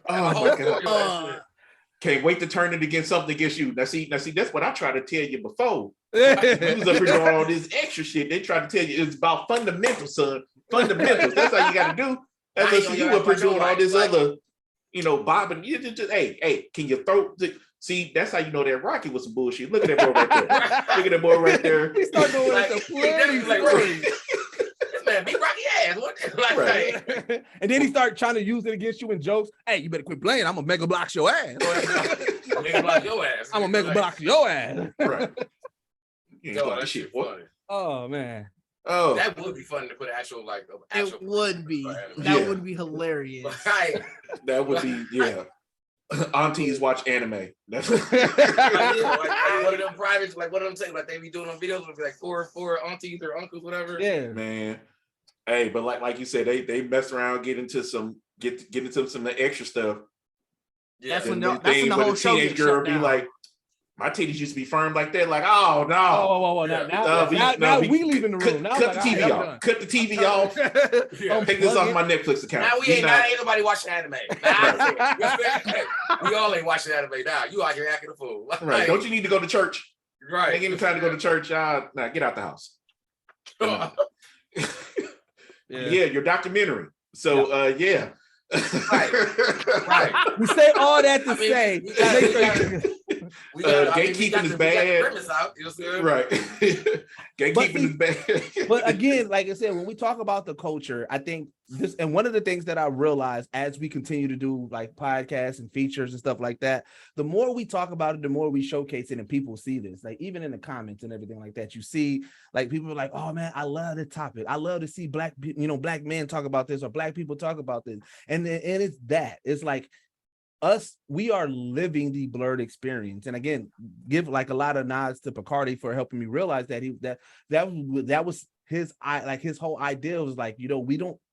S1: Oh
S3: a whole
S1: my
S3: story
S1: God.
S3: about that shit.
S1: Can't wait to turn it against something against you. Now see, that's what I tried to tell you before. You
S2: Yeah.
S1: was up here doing all this extra shit. They tried to tell you it's about fundamentals, son. Fundamentals. That's how you got to do. That's
S3: I ain't
S1: what
S3: on
S1: you
S3: your
S1: up here
S3: ass
S1: doing all
S3: like
S1: this
S3: like-
S1: other, bobbing. You just hey, can you throw? See, that's how you know that Rocky was some bullshit. Look at that boy right there. Look at that boy right there.
S2: He start going
S3: Like,
S2: into
S3: he definitely
S2: flirty
S3: like,
S2: stories.
S3: This man beat Rocky ass. What? Like,
S1: Right.
S2: And then he start trying to use it against you in jokes. Hey, you better quit playing. I'm gonna mega block your ass.
S3: nigga block your ass.
S2: I'm gonna mega block your ass.
S1: Right. You ain't
S3: Yo,
S1: doing
S3: that
S1: this
S3: shit
S1: shit. What?
S3: funny.
S2: Oh man.
S1: Oh,
S3: That would be fun to put actual
S4: It would be.
S3: anime.
S4: That
S1: Yeah.
S4: would be hilarious.
S3: Right.
S1: that would be Aunties watch anime. That's
S3: Like, yeah, like one of them privates, like one of them things, like they be doing on videos with like four aunties or uncles, whatever.
S2: Yeah.
S1: man. Hey, but like you said, they mess around, get into some extra stuff.
S3: Yeah.
S4: That's when
S1: Then
S4: the whole
S1: with a
S4: show
S1: teenage
S4: gets
S1: girl
S4: shut
S1: be
S4: down.
S1: like, My titties used to be firm like that, like, oh no.
S2: Oh, now we leaving the room. Now
S1: cut the TV off. Cut the TV off. Take this off my Netflix account.
S3: Now ain't nobody watching anime. We all ain't watching anime now. You out here acting a fool.
S1: Right. Don't you need to go to church?
S3: Right.
S1: Ain't even time to go to church. Nah, get out the house. Yeah, your documentary. So yeah.
S3: Right.
S2: We say all that to say.
S1: Gatekeeping is bad. Right. Gatekeeping is bad.
S2: But again, like I said, when we talk about the culture, I think this, and one of the things that I realized as we continue to do like podcasts and features and stuff like that, the more we talk about it, the more we showcase it, and people see this. Like even in the comments and everything like that, you see like people are like, "Oh man, I love the topic. I love to see black men talk about this, or black people talk about this." And it's that. It's like us, we are living the blurred experience. And again, give like a lot of nods to Picardi for helping me realize that that was his whole idea was like,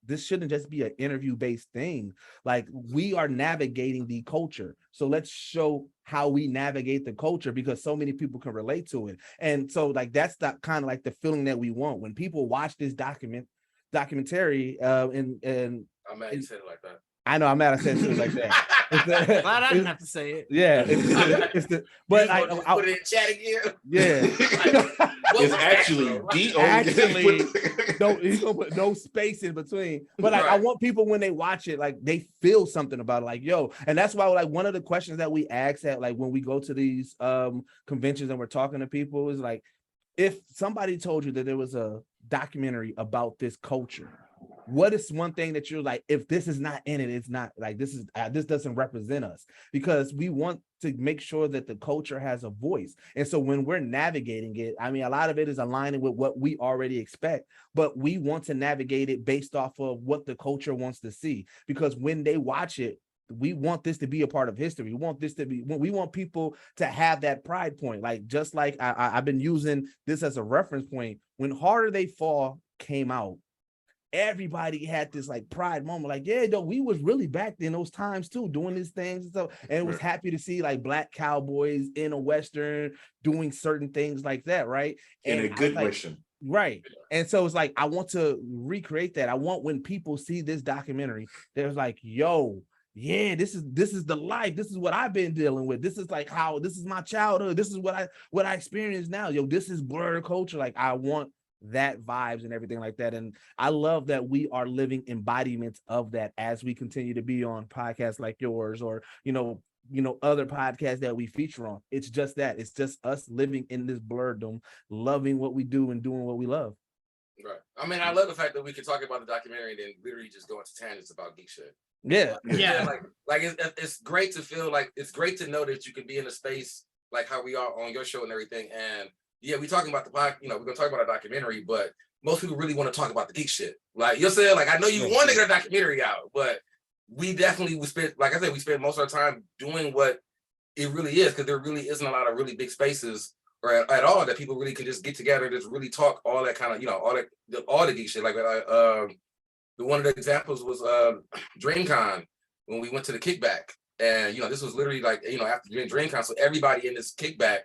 S2: this shouldn't just be an interview based thing. Like we are navigating the culture. So let's show how we navigate the culture, because so many people can relate to it. And so like, that's the kind of like the feeling that we want when people watch this documentary and
S3: I'm mad you said it like that.
S2: I know I'm mad I said it like that.
S4: Glad I didn't have to say it.
S2: Yeah, but
S3: I'll put it in chat again.
S2: Yeah,
S1: it's actually
S2: he's gonna put no space in between. But like,
S3: Right.
S2: I want people when they watch it, like they feel something about it, like yo. And that's why like one of the questions that we ask at like when we go to these conventions and we're talking to people is like, if somebody told you that there was a documentary about this culture, what is one thing that you're like, if this is not in it, it's not like this doesn't represent us? Because we want to make sure that the culture has a voice. And so when we're navigating it, I mean, a lot of it is aligning with what we already expect, but we want to navigate it based off of what the culture wants to see. Because when they watch it, we want this to be a part of history. We want people to have that pride point. Like, just like I've been using this as a reference point. When Harder They Fall came out, everybody had this like pride moment, like, yeah, we was really back in those times too, doing these things and stuff, and was happy to see like black cowboys in a Western doing certain things like that, right?
S1: In
S2: and
S1: a good Western.
S2: Right. And so it's like, I want to recreate that. I want when people see this documentary, there's like, yo, yeah, this is the life. This is what I've been dealing with. This is like how this is my childhood. This is what I experience now. Yo, this is blurred culture. Like I want that vibes and everything like that. And I love that we are living embodiments of that as we continue to be on podcasts like yours, or other podcasts that we feature on. It's just that. It's just us living in this blurredom, loving what we do and doing what we love.
S3: Right. I mean, I love the fact that we can talk about the documentary and then literally just go into tangents about geek shit.
S2: Yeah.
S3: Like it's great to feel like, it's great to know that you can be in a space like how we are on your show and everything. And yeah, we talking about the pod, we're gonna talk about a documentary, but most people really want to talk about the geek shit. Like you're saying, like I know you want to get a documentary out, but we definitely would spend, like I said, we spend most of our time doing what it really is, because there really isn't a lot of really big spaces or at all that people really can just get together, just really talk all that kind of, all the geek shit. Like one of the examples was DreamCon, when we went to the kickback, and this was literally like after DreamCon, so everybody in this kickback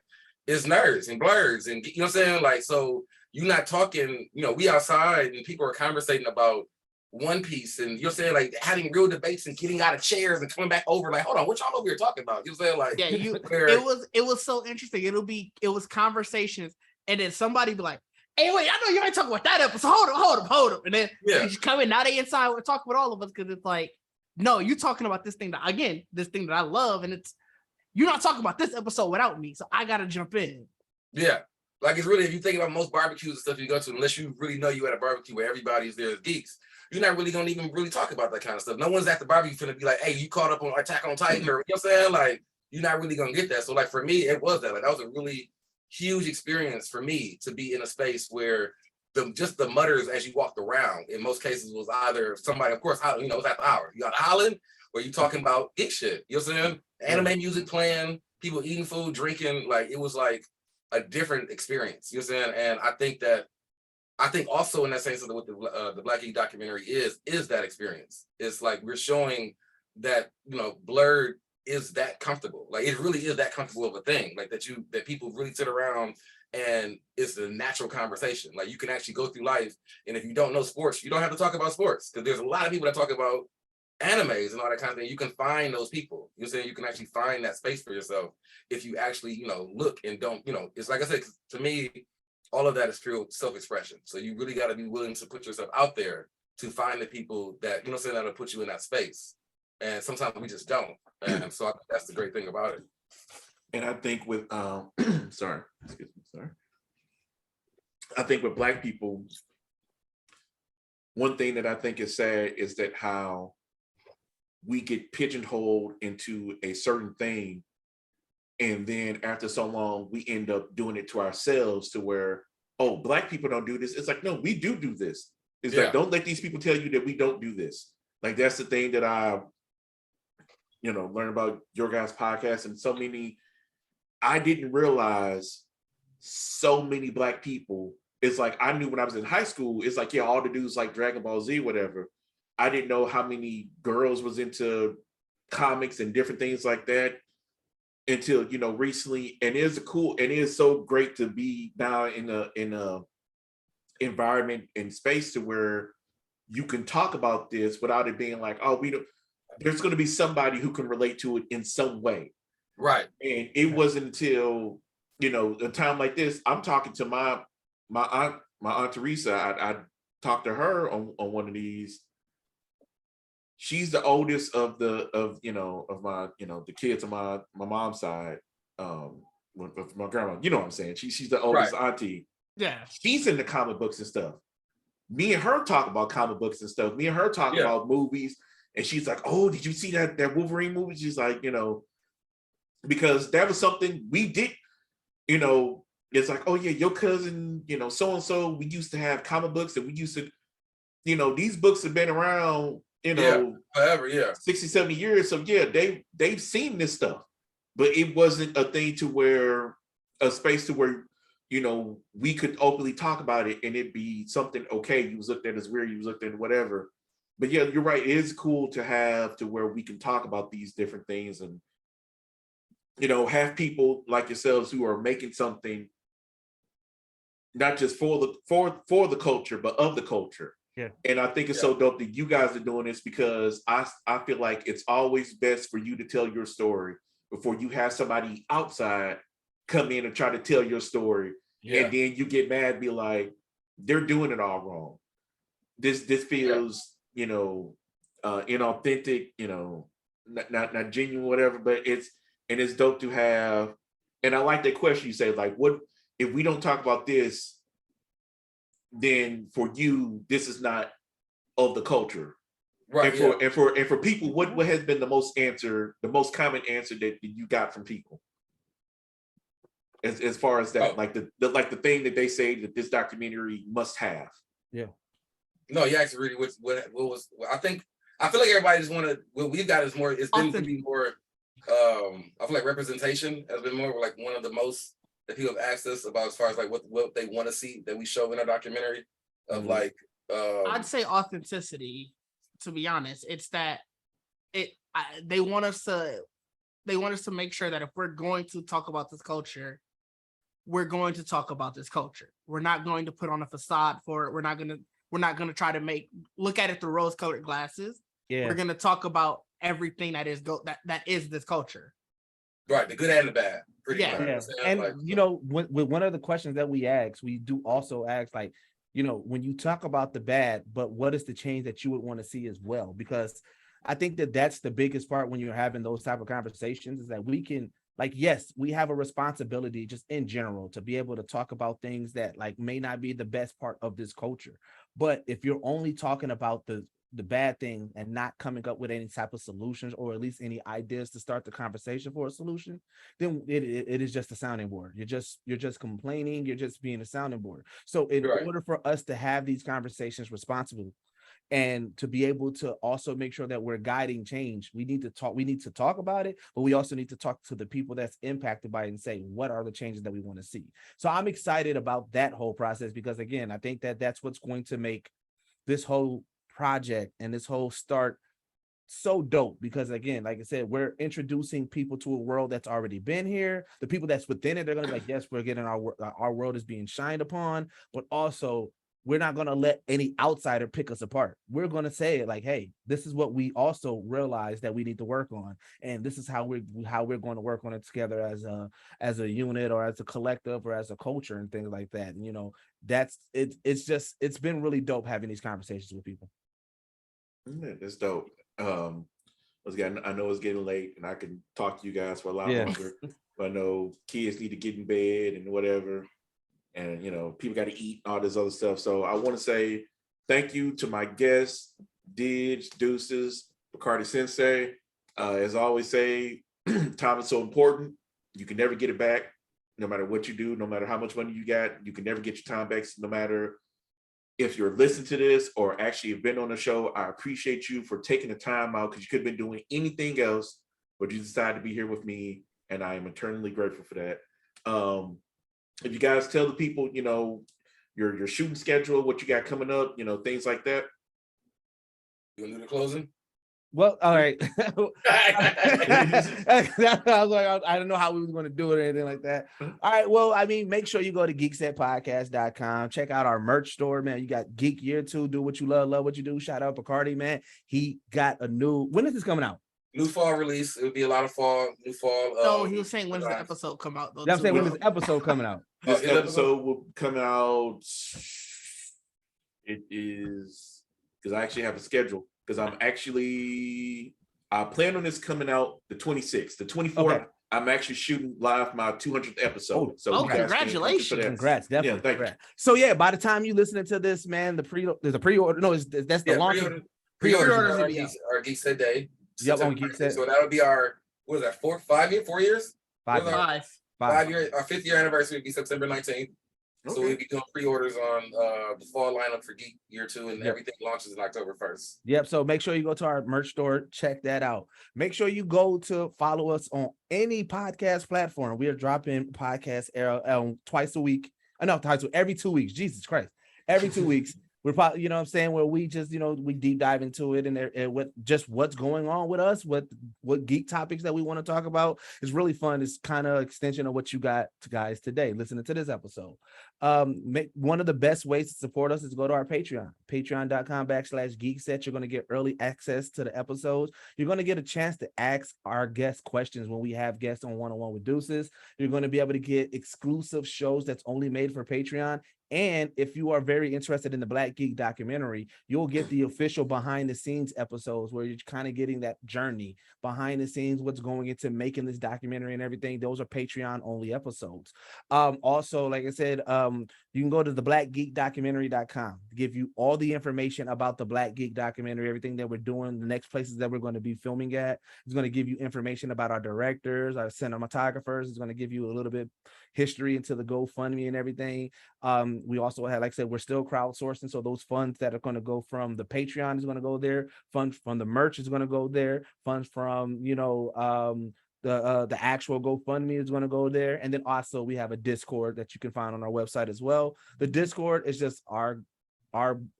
S3: is nerds and blurs, and you know what I'm saying, like, so you're not talking, we outside and people are conversating about One Piece, and you're saying like having real debates and getting out of chairs and coming back over, like, hold on, what y'all over here talking about? You know what I'm saying, like,
S4: it was so interesting. It was conversations, and then somebody be like, hey, wait, I know you ain't talking about that episode. Hold up. And then they just come in. Now they inside, we're talking with all of us, because it's like, no, you talking about this thing that I love, and you're not talking about this episode without me, so I gotta jump in.
S3: Yeah, like it's really, if you think about most barbecues and stuff you go to, unless you really know you at a barbecue where everybody's there as geeks, you're not really gonna even really talk about that kind of stuff. No one's at the barbecue finna be like, hey, you caught up on Attack on Titan, or you know what I'm saying? Like, you're not really gonna get that. So like for me, it was that. Like that was a really huge experience for me to be in a space where just the mutters as you walked around, in most cases, was either somebody, of course, it was at the hour. You got Holland, or you talking about geek shit. You know what I'm saying? Anime music playing, people eating food, drinking, like it was like a different experience. You know what I'm saying? And I think also in that same sense what the Black Geek documentary is that experience. It's like we're showing that blurred is that comfortable. Like it really is that comfortable of a thing. Like that people really sit around and it's a natural conversation. Like you can actually go through life, and if you don't know sports, you don't have to talk about sports, because there's a lot of people that talk about animes and all that kind of thing. You can find those people. You're saying you can actually find that space for yourself if you actually, look and don't, it's like I said, to me, all of that is pure self-expression. So you really got to be willing to put yourself out there to find the people that, that'll put you in that space. And sometimes we just don't. And so I think that's the great thing about it.
S1: And I think with sorry, excuse me, sorry. I think with Black people, one thing that I think is sad is that how we get pigeonholed into a certain thing, and then after so long, we end up doing it to ourselves, to where, oh, Black people don't do this. It's like, no, we do this. It's like, don't let these people tell you that we don't do this. Like, that's the thing that I, learn about your guys' podcast, and so many, I didn't realize so many Black people. It's like, I knew when I was in high school, it's like, yeah, all the dudes like Dragon Ball Z, whatever. I didn't know how many girls was into comics and different things like that until, recently. And it is so great to be now in a environment and space to where you can talk about this without it being like, oh, there's going to be somebody who can relate to it in some way.
S3: Right.
S1: And it wasn't until, a time like this, I'm talking to my aunt Teresa. I talked to her on one of these. She's the oldest of my, the kids on my mom's side. With my grandma, you know what I'm saying? She's the oldest auntie.
S4: Yeah.
S1: She's into comic books and stuff. Me and her talk about comic books and stuff. Me and her talk about movies. And she's like, oh, did you see that Wolverine movie? She's like, because that was something we did, it's like, oh yeah, your cousin, so-and-so, we used to have comic books, and we used to, these books have been around,
S3: forever,
S1: 60, 70 years. So yeah, they've seen this stuff, but it wasn't a thing to where, a space to where, we could openly talk about it and it'd be something okay. You was looked at as weird, you was looked at whatever. But yeah, you're right. It is cool to have to where we can talk about these different things and, have people like yourselves who are making something not just for the culture, but of the culture.
S2: Yeah.
S1: And I think it's so dope that you guys are doing this, because I feel like it's always best for you to tell your story before you have somebody outside come in and try to tell your story. Yeah. And then you get mad, be like, they're doing it all wrong. This feels, inauthentic, not genuine, whatever, but it's dope to have. And I like that question you say, like, what if we don't talk about this, then for you, this is not of the culture. Right. And for people, what has been the most common answer that you got from people? As far as that, like the thing that they say that this documentary must have.
S2: Yeah.
S3: No, you actually really what was I feel like everybody just want to, what we've got is more, it's been to be more I feel like representation has been more like one of the most that people have asked us about, as far as like what they want to see that we show in our documentary of like
S4: I'd say authenticity, to be honest. It's that they want us to make sure that if we're going to talk about this culture, we're going to talk about this culture. We're not going to put on a facade for it. We're not going to try to look at it through rose-colored glasses. Yeah. We're going to talk about everything that is that is this culture.
S3: Right, the good and the bad.
S2: Yeah. And like, with one of the questions that we ask, we do also ask, like, when you talk about the bad, but what is the change that you would want to see as well? Because I think that that's the biggest part when you're having those type of conversations, is that we can, like, yes, we have a responsibility just in general to be able to talk about things that like may not be the best part of this culture. But if you're only talking about the bad thing and not coming up with any type of solutions, or at least any ideas to start the conversation for a solution, then it is just a sounding board. You're just complaining. You're just being a sounding board. So in order for us to have these conversations responsibly, and to be able to also make sure that we're guiding change, we need to talk about it, but we also need to talk to the people that's impacted by it and say, what are the changes that we want to see? So I'm excited about that whole process, because again, I think that that's what's going to make this whole project and this whole start so dope because again, like I said, we're introducing people to a world that's already been here. The people that's within it, they're gonna be like, yes, we're getting our world is being shined upon, but also we're not gonna let any outsider pick us apart. We're gonna say it like, hey, this is what we also realize that we need to work on, and this is how we're going to work on it together as a unit or as a collective or as a culture and things like that. And, you know, that's it. It's been really dope having these conversations with people.
S1: It's dope. Again, I know it's getting late and I can talk to you guys for a lot
S2: Yeah.
S1: longer. But I know kids need to get in bed and whatever. And, you know, people got to eat, all this other stuff. So I want to say thank you to my guests, Didge, Deuces, Bacardi Sensei. As I always say, time is so important. You can never get it back, no matter what you do, no matter how much money you got. You can never get your time back, no matter if you're listening to this or actually have been on the show. I appreciate you for taking the time out because you could have been doing anything else, but you decided to be here with me, and I am eternally grateful for that. If you guys tell the people, you know, your shooting schedule, what you got coming up, you know, things like that.
S3: You want to do the closing?
S2: Well, all right. I was like, I don't know how we was going to do it or anything like that. All right. Well, I mean, make sure you go to geeksetpodcast.com. Check out our merch store, man. You got Geek Year 2. Do what you love what you do. Shout out Bacardi, man. He got a new. When is this coming out?
S3: New fall release. It would be a lot of new fall.
S4: So he was saying, when's the episode come out? Though,
S2: I'm saying, when is the episode coming out?
S1: This episode will come out. It is because I actually have a schedule. Because I plan on this coming out the 26th. The 24th, okay. I'm actually shooting live my 200th episode.
S4: So congratulations.
S2: Congrats. Definitely.
S1: Yeah, thank you.
S2: So yeah, by the time you listening to this, man, there's a pre-order. No, that's the launch.
S3: Pre-orders our Geekset day.
S2: Yep, on Geekset.
S3: So that'll be our, what is that, 4 years?
S2: 5
S3: years. Our 5th year anniversary will be September 19th. Okay. So we'll be doing pre-orders on the fall lineup for Geek Year 2, and everything launches in October 1st.
S2: Yep. So make sure you go to our merch store, check that out. Make sure you go to follow us on any podcast platform. We are dropping podcasts twice a week. Every 2 weeks. Jesus Christ. Every 2 weeks. We're probably, you know what I'm saying, where we just, you know, we deep dive into it and what's going on with us, what geek topics that we want to talk about. Is really fun. It's kind of extension of what you got guys today, listening to this episode. One of the best ways to support us is to go to our Patreon, patreon.com/Geekset. You're going to get early access to the episodes. You're going to get a chance to ask our guests questions when we have guests on One-on-One with Deuces. You're going to be able to get exclusive shows that's only made for Patreon. And if you are very interested in the Black Geek Documentary, you'll get the official behind the scenes episodes where you're kind of getting that journey behind the scenes, what's going into making this documentary and everything. Those are Patreon only episodes. Also, like I said, you can go to the blackgeekdocumentary.com to give you all the information about the Black Geek Documentary, everything that we're doing, the next places that we're going to be filming at. It's going to give you information about our directors, our cinematographers. It's going to give you a little bit history into the GoFundMe and everything. We also have, like I said, we're still crowdsourcing. So those funds that are going to go from the Patreon is going to go there. Funds from the merch is going to go there. Funds from, you know, the actual GoFundMe is going to go there. And then also we have a Discord that you can find on our website as well. The Discord is just our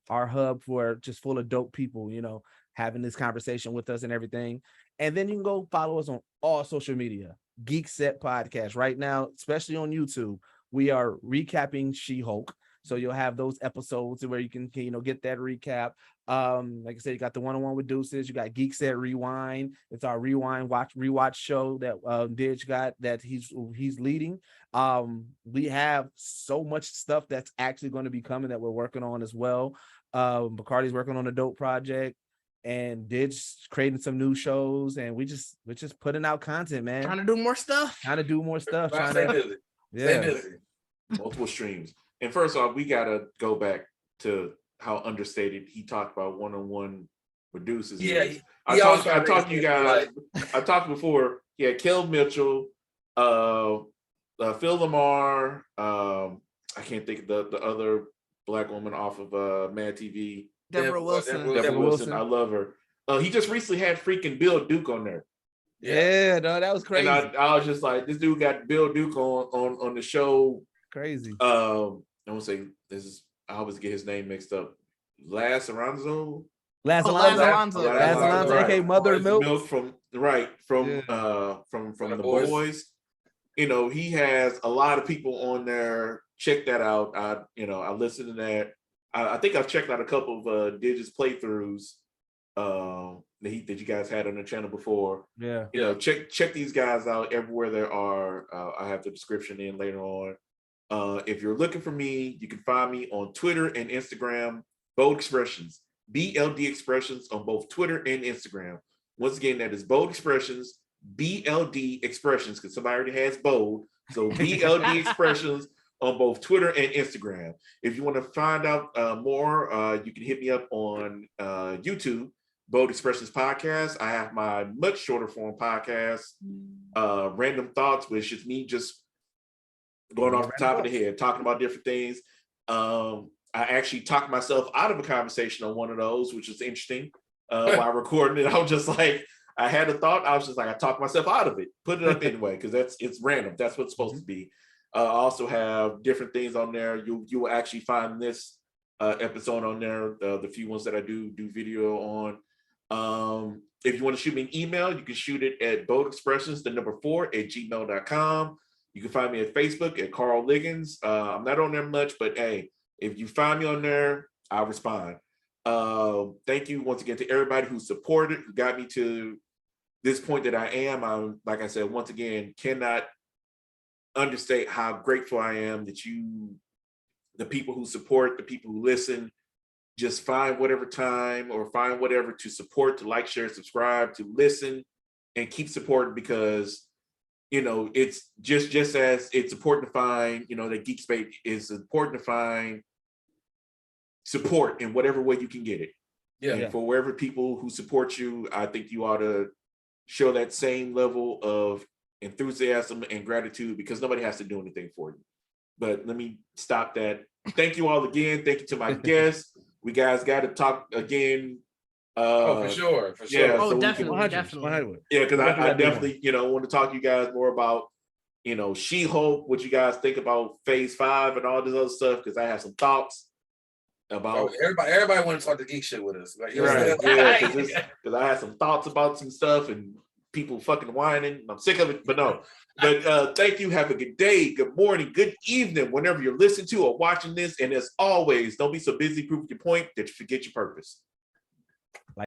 S2: hub for just full of dope people, you know, having this conversation with us and everything. And then you can go follow us on all social media, Geekset Podcast. Right now, especially on YouTube, we are recapping She-Hulk. So you'll have those episodes where you can, you know, get that recap. Like I said, you got the One-on-One with Deuces. You got Geekset Rewind. It's our rewatch show that Didge got that he's leading. We have so much stuff that's actually going to be coming that we're working on as well. Bacardi's working on a dope project, and Didge creating some new shows, and we're just putting out content, man.
S4: Trying to do more stuff.
S3: Stay busy.
S1: Multiple streams. And first off, we gotta go back to how understated he talked about One-on-One with Deuces.
S3: Yeah,
S1: I talked to you guys. I talked before. Yeah, Kel Mitchell, Phil Lamar. I can't think of the other Black woman off of Mad TV.
S4: Deborah Wilson.
S1: Deborah Wilson. I love her. He just recently had freaking Bill Duke on there.
S2: Yeah, no, that was crazy.
S1: And I was just like, this dude got Bill Duke on the show.
S2: Crazy.
S1: I won't say this is. I always get his name mixed up. Laz Aranzo.
S2: Laz
S4: Oh, Laz
S2: Alonso.
S4: Alonso.
S2: Laz Alonso, aka Mother
S1: Laz
S2: Milk.
S1: from
S3: The
S1: the
S3: Boys.
S1: boys. You know, he has a lot of people on there. Check that out. I listen to that. I think I've checked out a couple of Digits playthroughs that you guys had on the channel before.
S2: Yeah.
S1: You know, check these guys out everywhere there are. I have the description in later on. If you're looking for me, you can find me on Twitter and Instagram, Bold Expressions, BLD Expressions on both Twitter and Instagram. Once again, that is Bold Expressions, BLD Expressions, because somebody already has Bold. So BLD Expressions on both Twitter and Instagram. If you want to find out more, you can hit me up on YouTube, Bold Expressions Podcast. I have my much shorter form podcast, Random Thoughts, which is me just going off the top of the head, talking about different things. I actually talked myself out of a conversation on one of those, which was interesting. While recording it, I was just like, I had a thought. I was just like, I talked myself out of it. Put it up anyway, because it's random. That's what it's supposed to be. I also have different things on there. You will actually find this episode on there, the few ones that I do video on. If you want to shoot me an email, you can shoot it at boldexpressions4@gmail.com. You can find me at Facebook at Carl Liggins. I'm not on there much, but hey, if you find me on there, I'll respond. Thank you once again to everybody who supported, who got me to this point that I am. I'm, like I said, once again, cannot understate how grateful I am that the people who support, the people who listen, just find whatever time or find whatever to support, to like, share, subscribe, to listen, and keep supporting, because it's just as it's important to find, that Geekspace is important to find support in whatever way you can get it. And for wherever people who support you, I think you ought to show that same level of enthusiasm and gratitude, because nobody has to do anything for you. But let me stop that. Thank you all again. Thank you to my guests. We guys got to talk again.
S3: For sure.
S1: Yeah,
S4: Oh,
S1: so
S4: definitely.
S1: Yeah, because I definitely, want to talk to you guys more about, She-Hulk, what you guys think about Phase 5 and all this other stuff, because I have some thoughts about.
S3: Everybody want to talk the geek shit with us. Like,
S1: right. Yeah, because I have some thoughts about some stuff and people fucking whining. I'm sick of it, but no. But thank you. Have a good day, good morning, good evening, whenever you're listening to or watching this. And as always, don't be so busy proving your point that you forget your purpose.